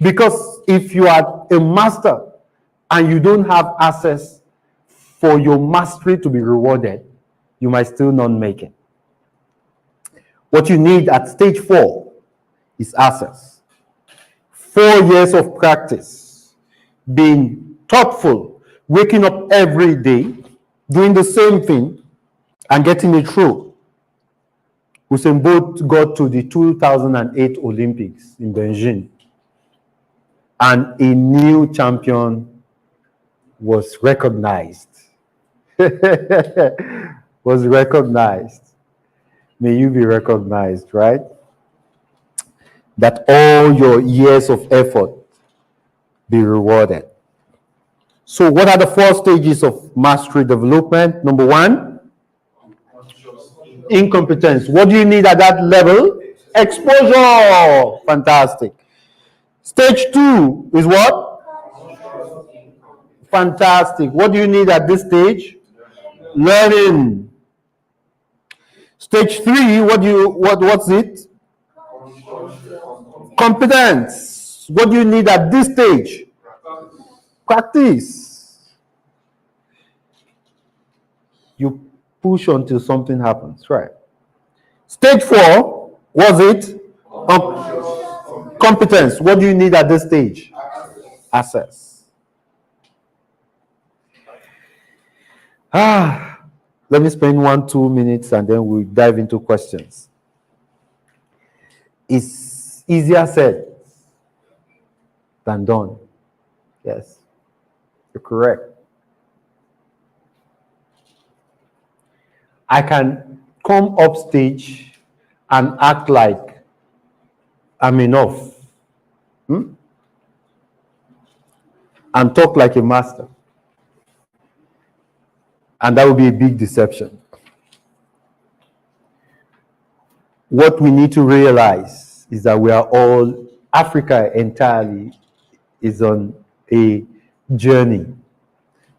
because if you are a master and you don't have access for your mastery to be rewarded, you might still not make it. What you need at stage 4 is access. 4 years of practice, being thoughtful, waking up every day, doing the same thing, and getting it through. Usain Bolt got to the 2008 Olympics in Beijing, and a new champion was recognized. Was recognized. May you be recognized, right? That all your years of effort be rewarded. So what are the 4 stages of mastery development? Number 1, incompetence. What do you need at that level? Exposure. Fantastic. Stage 2 is what? Fantastic. What do you need at this stage? Learning. Stage 3, what's it? Competence. What do you need at this stage? Practice. You push until something happens, right? Stage 4, was it? Competence. What do you need at this stage? Access. Let me spend 1-2 minutes and then we'll dive into questions. It's easier said than done. Yes, you're correct. I can come up stage and act like I'm enough. And talk like a master. And that would be a big deception. What we need to realize is that we are all, Africa entirely is on a journey.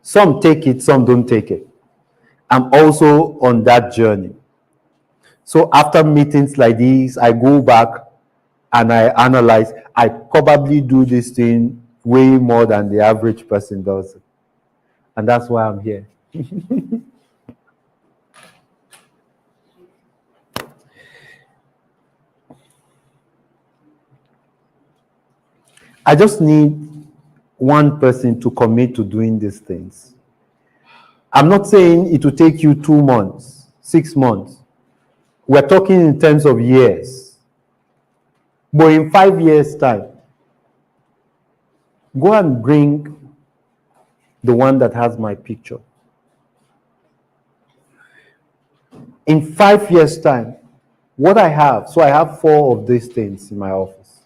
Some take it, some don't take it. I'm also on that journey. So after meetings like these, I go back and I analyze. I probably do this thing way more than the average person does. And that's why I'm here. I just need one person to commit to doing these things. I'm not saying it will take you 2 months, 6 months. We're talking in terms of years. But in 5 years' time, go and bring the one that has my picture. In 5 years' time, what I have, so I have 4 of these things in my office.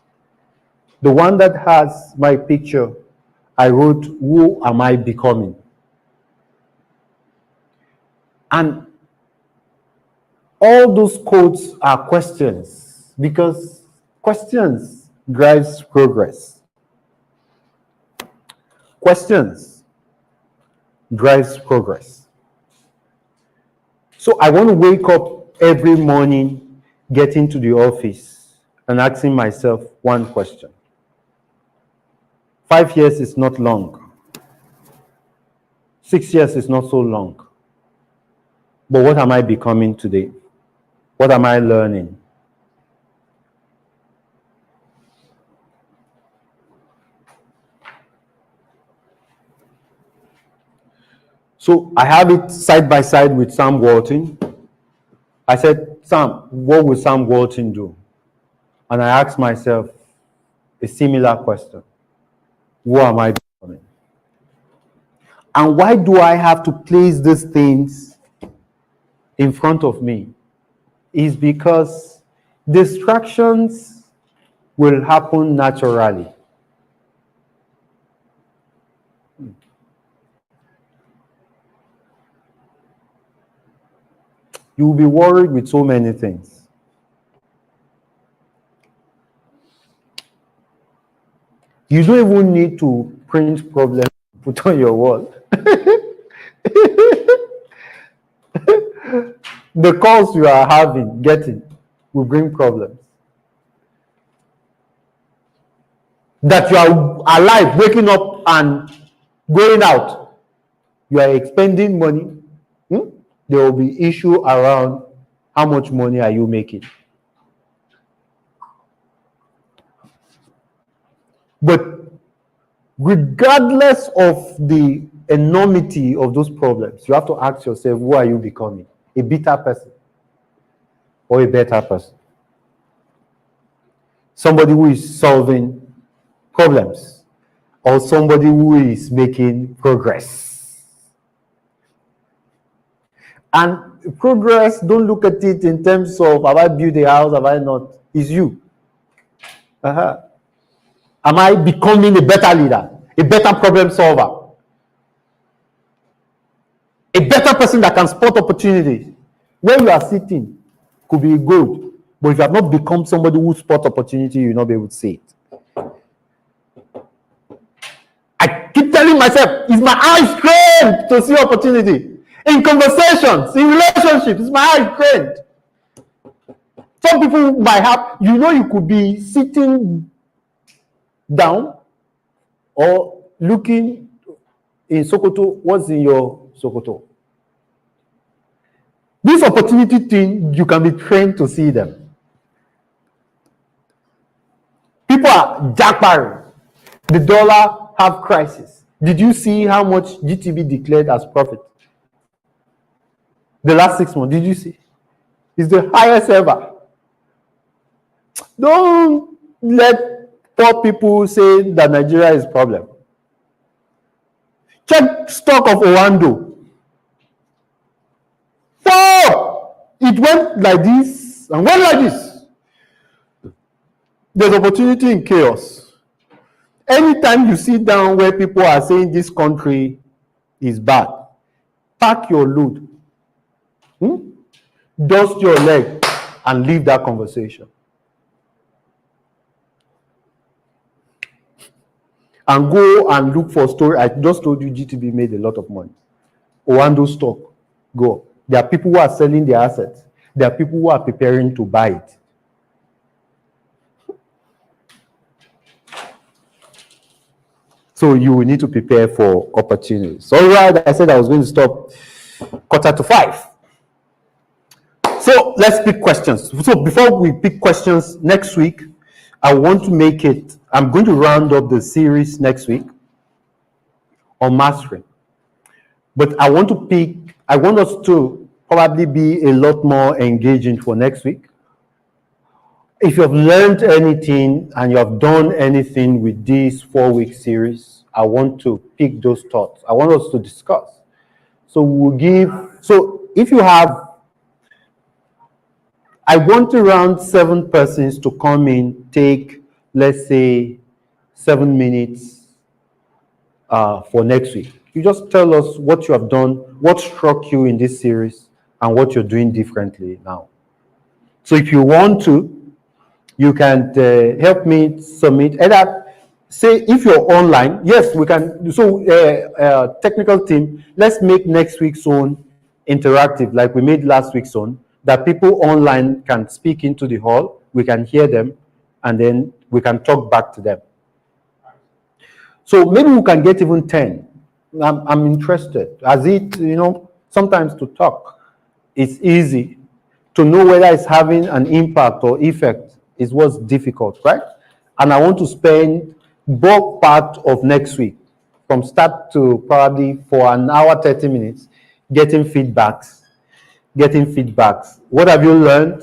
The one that has my picture, I wrote, "Who am I becoming?" And all those quotes are questions, because questions drives progress. Questions drives progress. So I want to wake up every morning, get into the office, and asking myself one question. 5 years is not long. 6 years is not so long. But what am I becoming today? What am I learning? So I have it side by side with Sam Walton. I said, "Sam, what would Sam Walton do?" And I asked myself a similar question. Who am I becoming? And why do I have to place these things in front of me? Is because distractions will happen naturally. You will be worried with so many things. You don't even need to print problems put on your wall. The calls you are getting, will bring problems. That you are alive, waking up and going out, you are expending money. There will be issue around how much money are you making. But regardless of the enormity of those problems, you have to ask yourself, who are you becoming? A bitter person or a better person? Somebody who is solving problems or somebody who is making progress? And progress, don't look at it in terms of, have I built a house, have I not? It's you. Am I becoming a better leader, a better problem solver, a better person that can spot opportunities? Where you are sitting could be good, but if you have not become somebody who spot opportunity, you will not be able to see it. I keep telling myself, is my eyes trained to see opportunity? In conversations, in relationships, is my eyes trained? Some people might have, you could be sitting down or looking in Sokoto. What's in your Sokoto? This opportunity thing, you can be trained to see them. People are jackbarring. The dollar have crisis. Did you see how much GTB declared as profit? The last 6 months, did you see? It's the highest ever. Don't let poor people say that Nigeria is a problem. Check stock of Owando. It went like this and went like this. There's opportunity in chaos. Anytime you sit down where people are saying this country is bad, pack your load, dust your leg, and leave that conversation. And go and look for story. I just told you GTB made a lot of money. Owando stock, go. There are people who are selling their assets. There are people who are preparing to buy it. So you will need to prepare for opportunities. All right, I said I was going to stop 4:45. So let's pick questions. So before we pick questions next week, I want to make it, I'm going to round up the series next week on mastering. But I want us to probably be a lot more engaging for next week. if you've learned anything and you have done anything with this 4-week series, I want to pick those thoughts. I want us to discuss. So if you have, I want around 7 persons to come in, take, let's say, 7 minutes for next week. You just tell us what you have done, what struck you in this series, and what you're doing differently now. So if you want to, you can help me submit. Either say if you're online, yes, we can. So technical team, let's make next week's one interactive, like we made last week's one, that people online can speak into the hall, we can hear them, and then we can talk back to them. So maybe we can get even 10. I'm interested. As it, sometimes to talk, it's easy. To know whether it's having an impact or effect is what's difficult, right? And I want to spend bulk part of next week, from start to probably for an hour, 30 minutes, getting feedbacks. What have you learned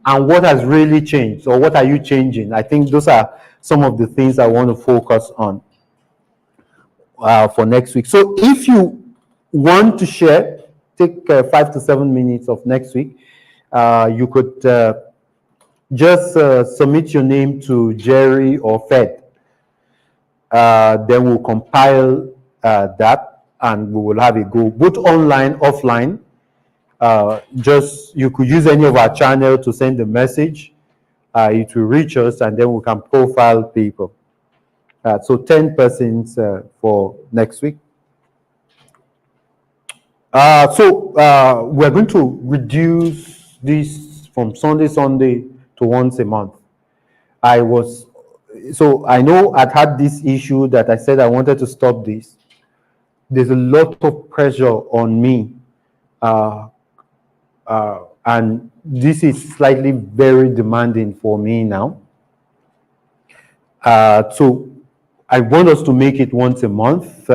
and what has really changed, or what are you changing? I think those are some of the things I want to focus on for next week. So if you want to share, take 5 to 7 minutes of next week. You could just submit your name to Jerry or Fed. Then we'll compile that and we will have a go, both online, offline. You could use any of our channel to send a message. It will reach us and then we can profile people. So 10 persons for next week. We're going to reduce this from Sunday to once a month. I know I'd had this issue that I said I wanted to stop this. There's a lot of pressure on me, and this is slightly very demanding for me now. So I want us to make it once a month.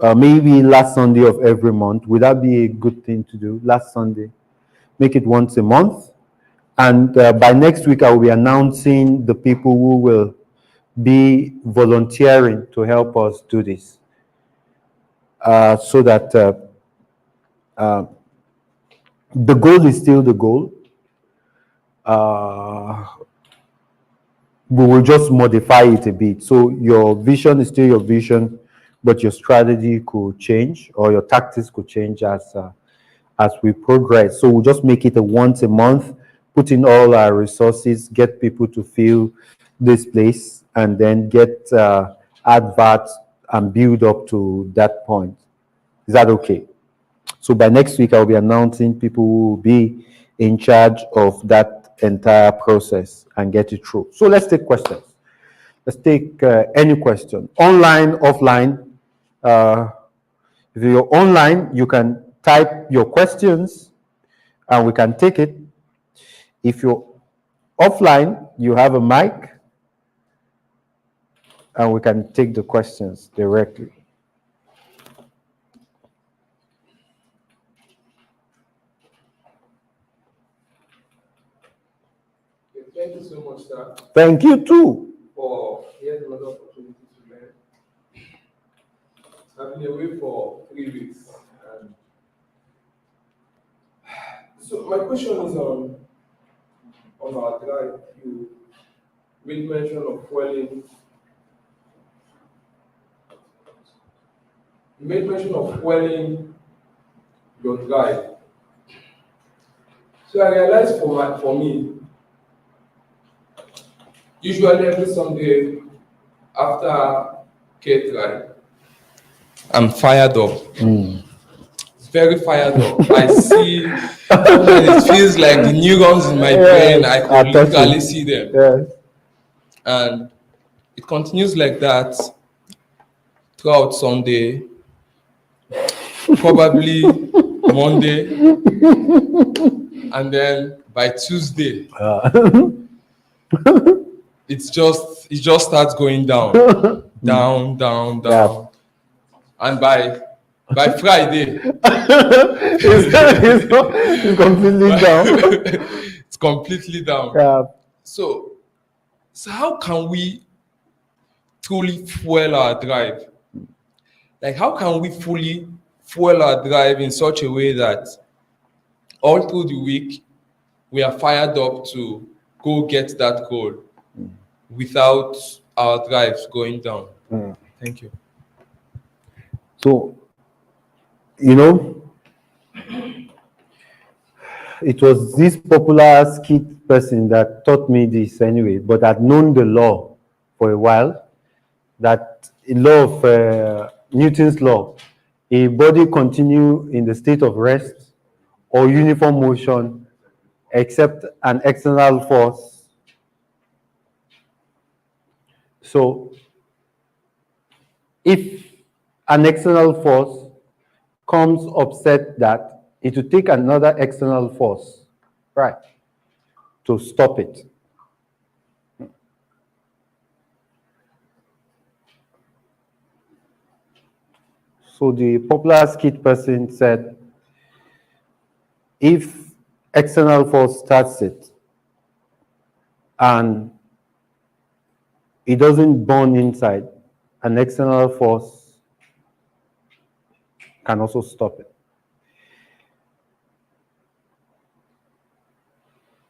Maybe last Sunday of every month. Would that be a good thing to do? Last Sunday. Make it once a month. And by next week, I will be announcing the people who will be volunteering to help us do this. So that the goal is still the goal. We will just modify it a bit. So your vision is still your vision, but your strategy could change, or your tactics could change as we progress. So we'll just make it a once a month, put in all our resources, get people to fill this place, and then get adverts and build up to that point. Is that okay? So by next week, I'll be announcing people who will be in charge of that entire process and get it through. So let's take questions. Let's take any question, online, offline. If you're online, you can type your questions and we can take it. If you're offline, you have a mic and we can take the questions directly. Thank you so much, sir. Thank you too. For here's another opportunity to learn. I've been away for 3 weeks. So my question is on our drive. You made mention of fueling. You made mention of fueling your drive. So I realized for me, usually every Sunday after K-Drive, I'm fired up. Very fired up. I see, it feels like the neurons in my brain, I could literally see them. Yes. And it continues like that throughout Sunday, probably Monday, and then by Tuesday, it just starts going down, down. Yeah. And by Friday, it's completely down. it's completely down. Yeah. So how can we truly fuel our drive? Like, how can we fully fuel our drive in such a way that all through the week we are fired up to go get that goal without our drives going down? Thank you. So, you know, it was this popular skit person that taught me this anyway, but I'd known the law for a while, that law of Newton's law, a body continue in the state of rest or uniform motion except an external force. So if an external force comes upset that, it will take another external force, right, to stop it. So the popular skit person said, if external force starts it and it doesn't burn inside, an external force can also stop it.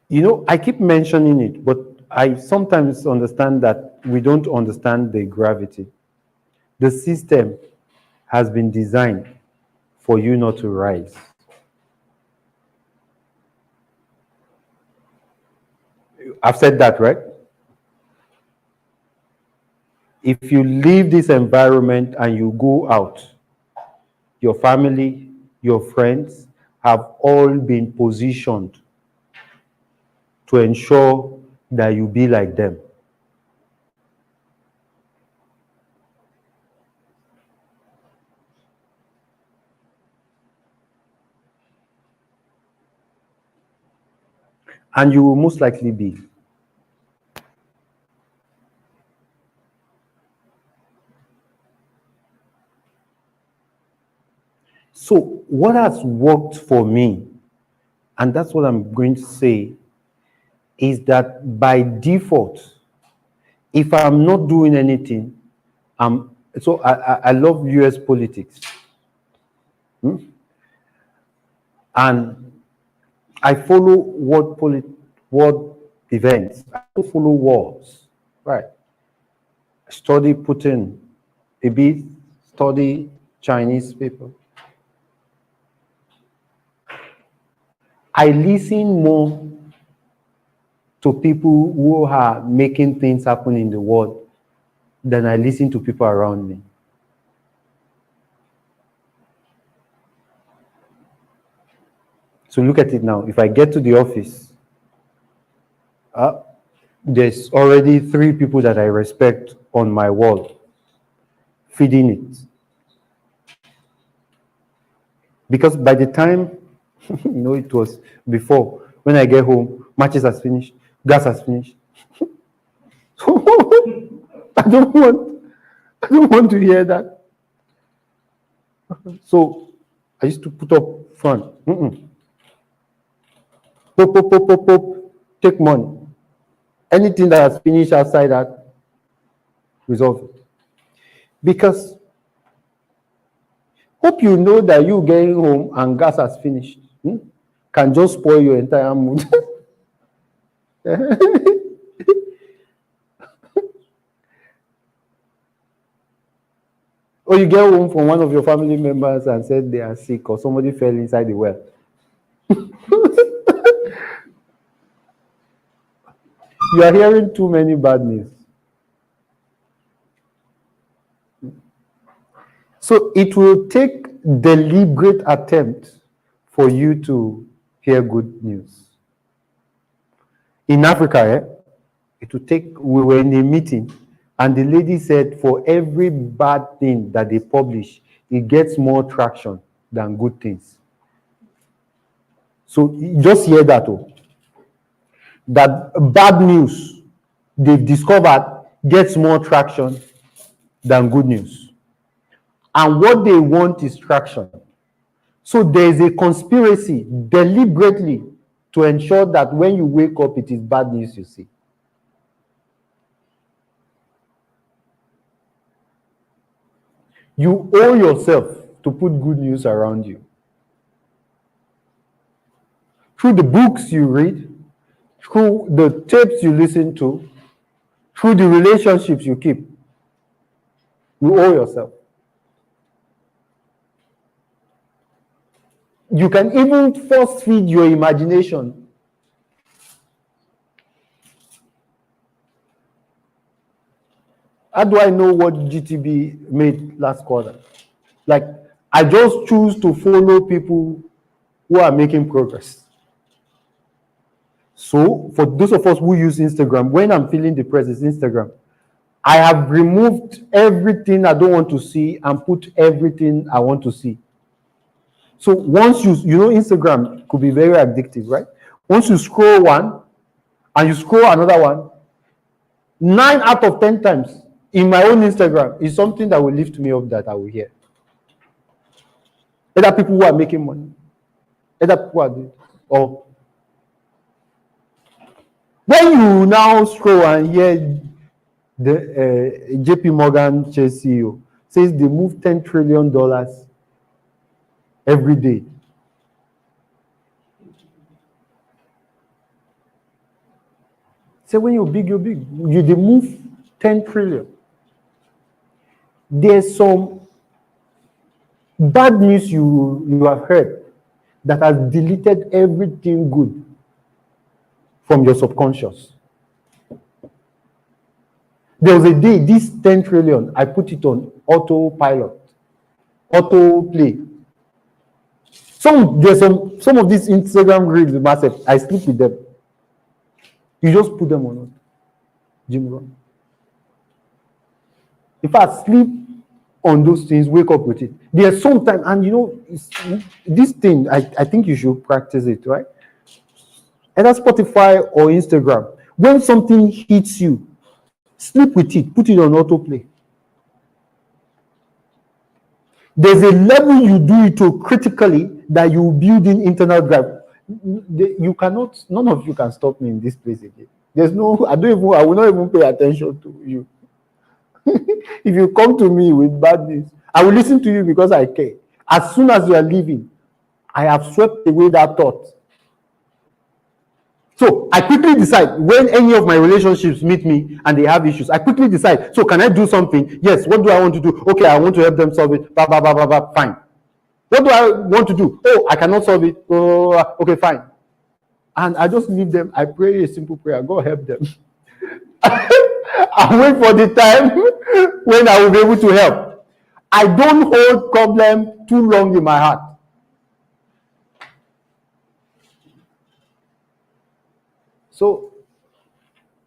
You know, I keep mentioning it, but I sometimes understand that we don't understand the gravity. The system has been designed for you not to rise. I've said that, right? If you leave this environment and you go out, your family, your friends have all been positioned to ensure that you be like them. And you will most likely be. So what has worked for me, and that's what I'm going to say, is that by default, if I'm not doing anything, so I love US politics. And I follow world events. I also follow wars, right? Study Putin, a bit study Chinese people. I listen more to people who are making things happen in the world than I listen to people around me. So look at it now. If I get to the office, there's already 3 people that I respect on my wall, feeding it. Because by the time, you know, it was before, when I get home, matches has finished, gas has finished. I don't want to hear that. So I used to put up front. Pop, take money. Anything that has finished outside that, resolve it. Because hope you know that you getting home and gas has finished can just spoil your entire mood. Or you get home from one of your family members and said they are sick or somebody fell inside the well. You are hearing too many bad news. So it will take deliberate attempt for you to hear good news. In Africa, it will take, we were in a meeting and the lady said for every bad thing that they publish, it gets more traction than good things. So just hear that. That bad news they've discovered gets more traction than good news. And what they want is traction. So there is a conspiracy deliberately to ensure that when you wake up, it is bad news you see. You owe yourself to put good news around you. Through the books you read, through the tapes you listen to, through the relationships you keep, you owe yourself. You can even force feed your imagination. How do I know what GTB made last quarter? Like, I just choose to follow people who are making progress. So, for those of us who use Instagram, when I'm feeling depressed, it's Instagram. I have removed everything I don't want to see and put everything I want to see. So once you know, Instagram could be very addictive, right? Once you scroll one and you scroll another one, 9 out of 10 times in my own Instagram is something that will lift me up that I will hear. Either people who are making money, either people are doing, or when you now scroll and hear the JP Morgan Chase CEO says they move $10 trillion every day. So when you're big, you're big. They move 10 trillion. There's some bad news you have heard that has deleted everything good from your subconscious. There was a day, this 10 trillion, I put it on autopilot, autoplay. There's some of these Instagram reels, massive. I sleep with them. You just put them on Jim Rohn. If I sleep on those things, wake up with it. There's sometimes, and you know, this thing, I think you should practice it, right? Either Spotify or Instagram. When something hits you, sleep with it, put it on autoplay. There's a level you do it to critically that you build in internal drive. You cannot, none of you can stop me in this place again. There's no, I will not even pay attention to you. If you come to me with bad news, I will listen to you because I care. As soon as you are leaving, I have swept away that thought. So I quickly decide when any of my relationships meet me and they have issues, I quickly decide, so can I do something? Yes, what do I want to do? Okay, I want to help them solve it. Fine. What do I want to do? Oh, I cannot solve it. Oh, okay, fine. And I just leave them. I pray a simple prayer. God help them. I wait for the time when I will be able to help. I don't hold problem too long in my heart. So,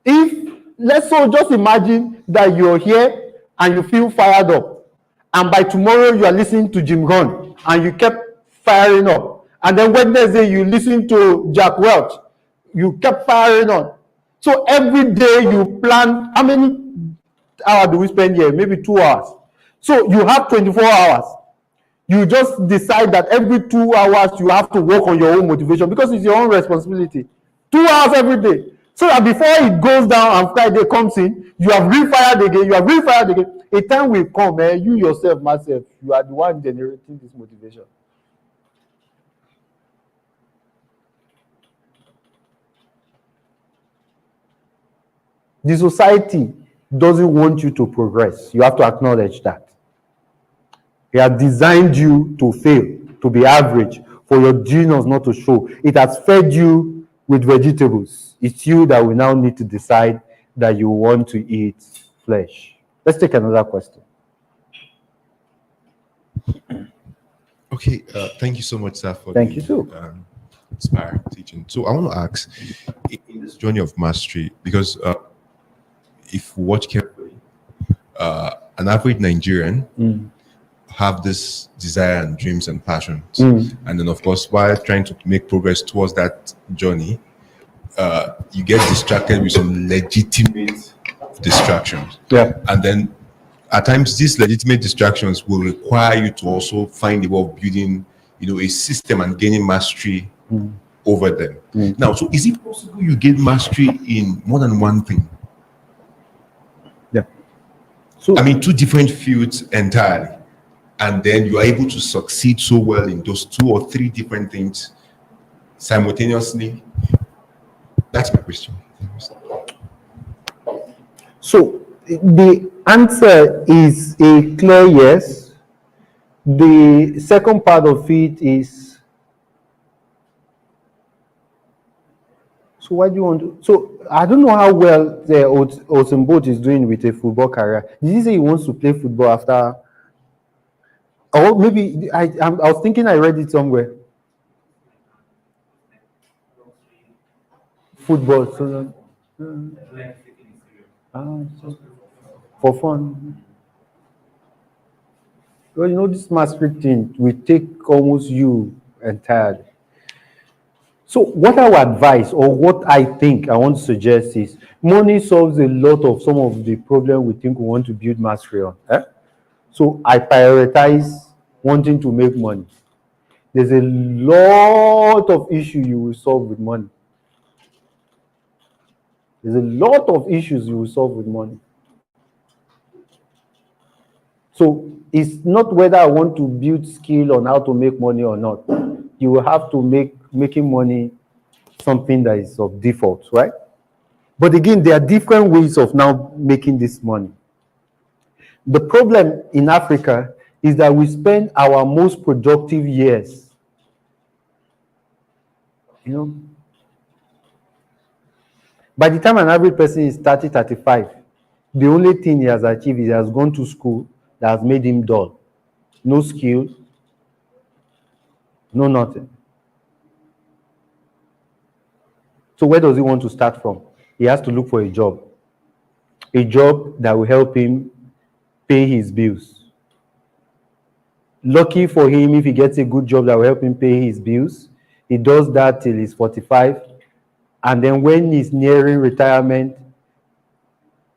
let's just imagine that you're here and you feel fired up, and by tomorrow you are listening to Jim Rohn and you kept firing up, and then Wednesday you listen to Jack Welch, you kept firing on. So every day you plan, how many hours do we spend here? Maybe 2 hours. So you have 24 hours. You just decide that every 2 hours you have to work on your own motivation because it's your own responsibility. 2 hours every day. So that before it goes down and Friday comes in, you have refired again. A time will come, you yourself, myself, you are the one generating this motivation. The society doesn't want you to progress. You have to acknowledge that. They have designed you to fail, to be average, for your genius not to show. It has fed you with vegetables. It's you that will now need to decide that you want to eat flesh. Let's take another question. Okay, thank you so much, sir, for Thank you too. Inspiring teaching. So I want to ask, in this journey of mastery, because if we watch carefully, an average Nigerian have this desire and dreams and passions, and then of course, while trying to make progress towards that journey, you get distracted with some legitimate distractions. Yeah. And then at times these legitimate distractions will require you to also find a way of building, a system and gaining mastery over them. Now, so is it possible you gain mastery in more than one thing? Yeah. So I mean, two different fields entirely. and then you are able to succeed so well in those 2 or 3 different things simultaneously? That's my question. So the answer is a clear yes. The second part of it is, so why do you want to, so I don't know how well the Usain Bolt is doing with a football career. Did he say he wants to play football after, or maybe I was thinking I read it somewhere. Football, so so for fun. Well, you know, this Maastricht thing will take almost you entirely. So what I would advise, or what I think I want to suggest is, money solves a lot of some of the problem we think we want to build mastery on. So I prioritize wanting to make money. There's a lot of issues you will solve with money. There's a lot of issues you will solve with money. So it's not whether I want to build skill on how to make money or not. You will have to make making money something that is of default, right? But again, there are different ways of now making this money. The problem in Africa is that we spend our most productive years, you know, by the time an average person is 30, 35, the only thing he has achieved is he has gone to school that has made him dull. No skill, no nothing. So where does he want to start from? He has to look for a job that will help him pay his bills. Lucky for him, if he gets a good job that will help him pay his bills, he does that till he's 45. And then when he's nearing retirement,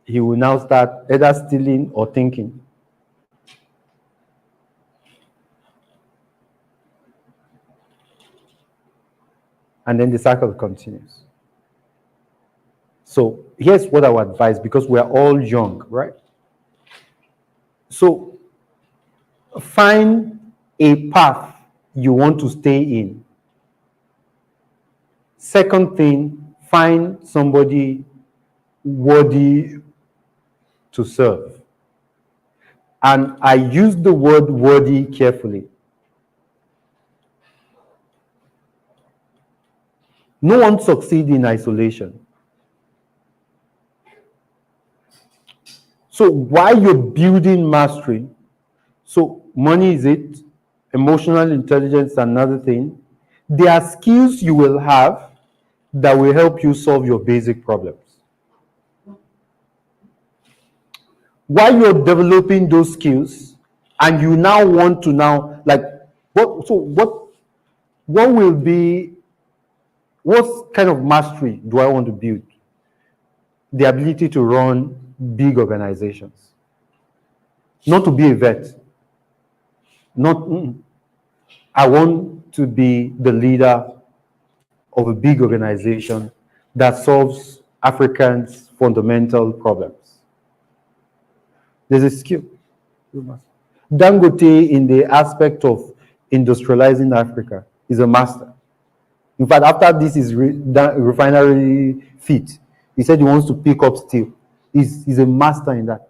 he will now start either stealing or thinking. And then the cycle continues. So here's what I would advise, because we are all young, right? So find a path you want to stay in. Second thing, find somebody worthy to serve. And I use the word worthy carefully. No one succeeds in isolation. So while you're building mastery, so money is it, emotional intelligence another thing, there are skills you will have that will help you solve your basic problems. While you're developing those skills, and you now want to what kind of mastery do I want to build? The ability to run big organizations. Not to be a vet. I want to be the leader of a big organization that solves Africans' fundamental problems. There's a skill. Dangote, in the aspect of industrializing Africa, is a master. In fact, after this is refinery fit, he said he wants to pick up steel. He's a master in that.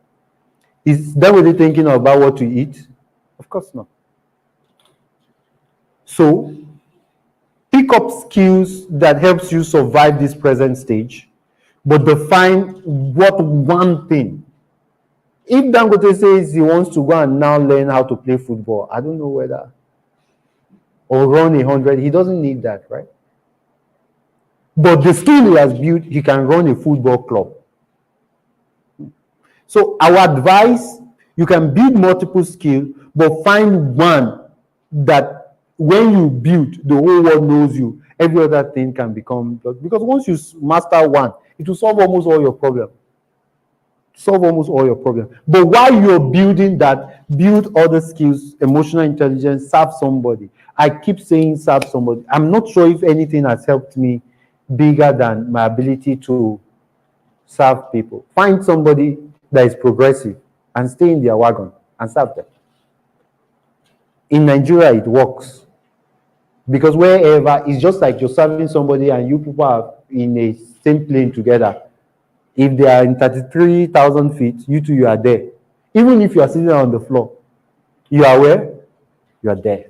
Is Dangote thinking about what to eat? Of course not. So, pick up skills that helps you survive this present stage, but define what one thing. If Dangote says he wants to go and now learn how to play football, I don't know whether, or run 100, he doesn't need that, right? But the skill he has built, he can run a football club. So our advice, you can build multiple skills, but find one that when you build, the whole world knows you. Every other thing can become, because once you master one, it will solve almost all your problems. But while you're building that, build other skills, emotional intelligence, serve somebody. I keep saying serve somebody. I'm not sure if anything has helped me bigger than my ability to serve people. Find somebody that is progressive and stay in their wagon and serve them. In Nigeria, it works. Because wherever, it's just like you're serving somebody and you people are in a same plane together. If they are in 33,000 feet, you two, you are there. Even if you are sitting on the floor, you are where? You are there.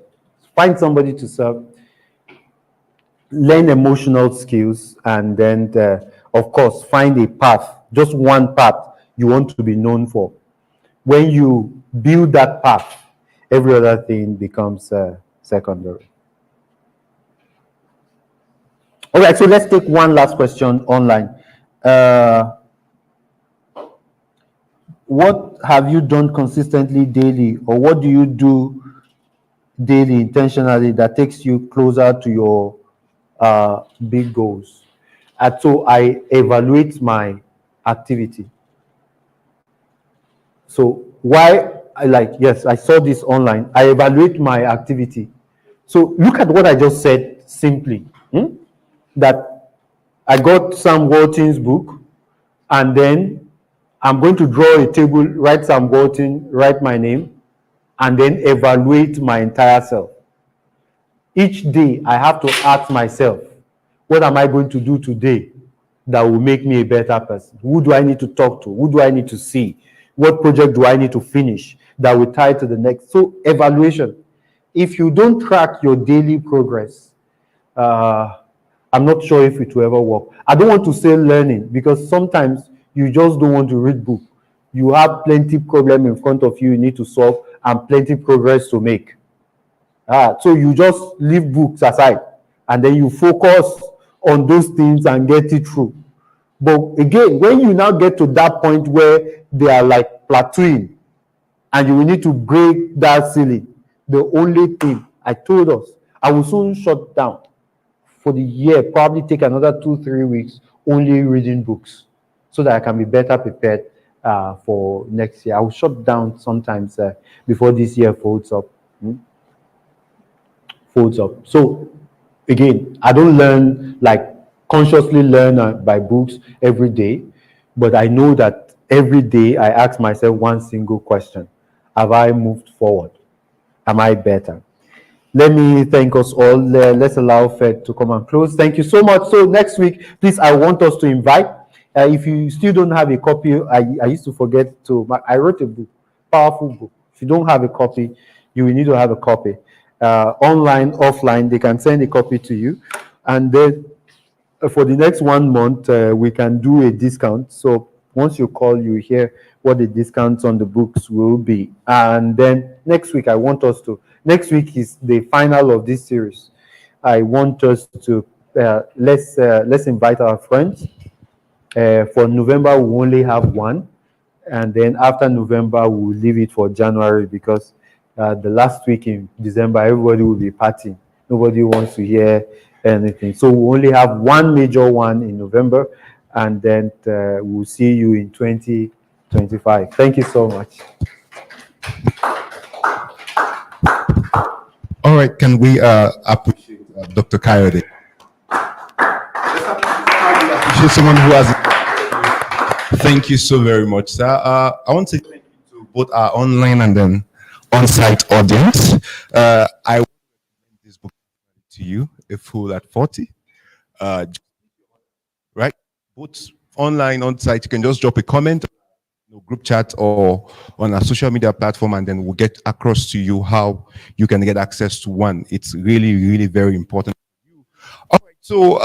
Find somebody to serve, learn emotional skills, and then, of course, find a path, just one path you want to be known for. When you build that path, every other thing becomes secondary. All right, so let's take one last question online. What have you done consistently daily, or what do you do daily intentionally that takes you closer to your big goals? And so I evaluate my activity. So why yes, I saw this online. I evaluate my activity. So look at what I just said simply. That I got Sam Walton's book, and then I'm going to draw a table, write Sam Walton, write my name, and then evaluate my entire self. Each day I have to ask myself, what am I going to do today that will make me a better person? Who do I need to talk to? Who do I need to see? What project do I need to finish that will tie to the next? So evaluation. If you don't track your daily progress, I'm not sure if it will ever work. I don't want to say learning, because sometimes you just don't want to read book. You have plenty problem in front of you need to solve, and plenty progress to make. So you just leave books aside, and then you focus on those things and get it through. But again, when you now get to that point where they are like plateauing, and you will need to break that ceiling, the only thing I told us, I will soon shut down for the year, probably take another 2-3 weeks only reading books, so that I can be better prepared for next year. I will shut down sometimes before this year folds up. So again, I don't learn, like consciously learn by books every day, but I know that every day I ask myself one single question: have I moved forward? Am I better? Let me thank us all. Let's allow Fed to come and close. Thank you so much. So next week, please, I want us to invite. If you still don't have a copy, I used to forget to. I wrote a book, powerful book. If you don't have a copy, you will need to have a copy. Online, offline, they can send a copy to you. And then for the next 1 month, we can do a discount. So once you call, you hear what the discounts on the books will be. And then next week, next week is the final of this series. I want us to, let's invite our friends. For November, we only have one. And then after November, we'll leave it for January, because the last week in December, everybody will be partying. Nobody wants to hear anything. So we only have one major one in November, and then we'll see you in 2025. Thank you so much. All right, can we appreciate Dr. Coyote? Appreciate someone who has. Thank you so very much, sir. I want to thank you to both our online and then on-site audience. I want to recommend this book to you, A Fool at 40. Right? Both online, on-site, you can just drop a comment, group chat, or on a social media platform, and then we'll get across to you how you can get access to one. It's really, really very important for you. All right, so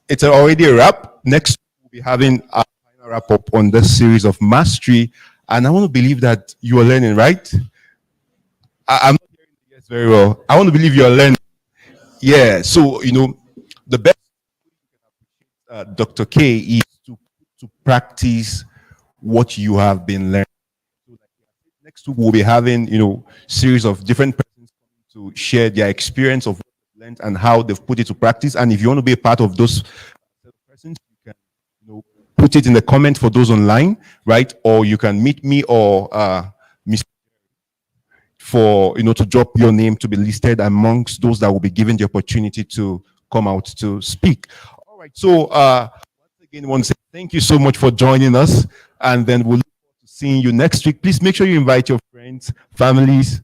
it's already a wrap. Next, we'll be having a final wrap up on this series of mastery, and I want to believe that you are learning, right? I'm not hearing yes very well. I want to believe you are learning. Yeah, so the best Dr. K is to practice what you have been learning. So next week we'll be having series of different persons to share their experience of what they've learned and how they've put it to practice. And if you want to be a part of those persons, you can put it in the comment for those online, right? Or you can meet me or Mr. for to drop your name to be listed amongst those that will be given the opportunity to come out to speak. All right, so once again, I want to say thank you so much for joining us, and then we'll look forward to seeing you next week. Please make sure you invite your friends, families,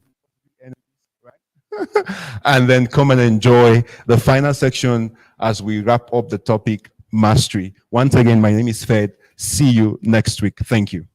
and then come and enjoy the final section as we wrap up the topic mastery. Once again, my name is Fed. See you next week. Thank you.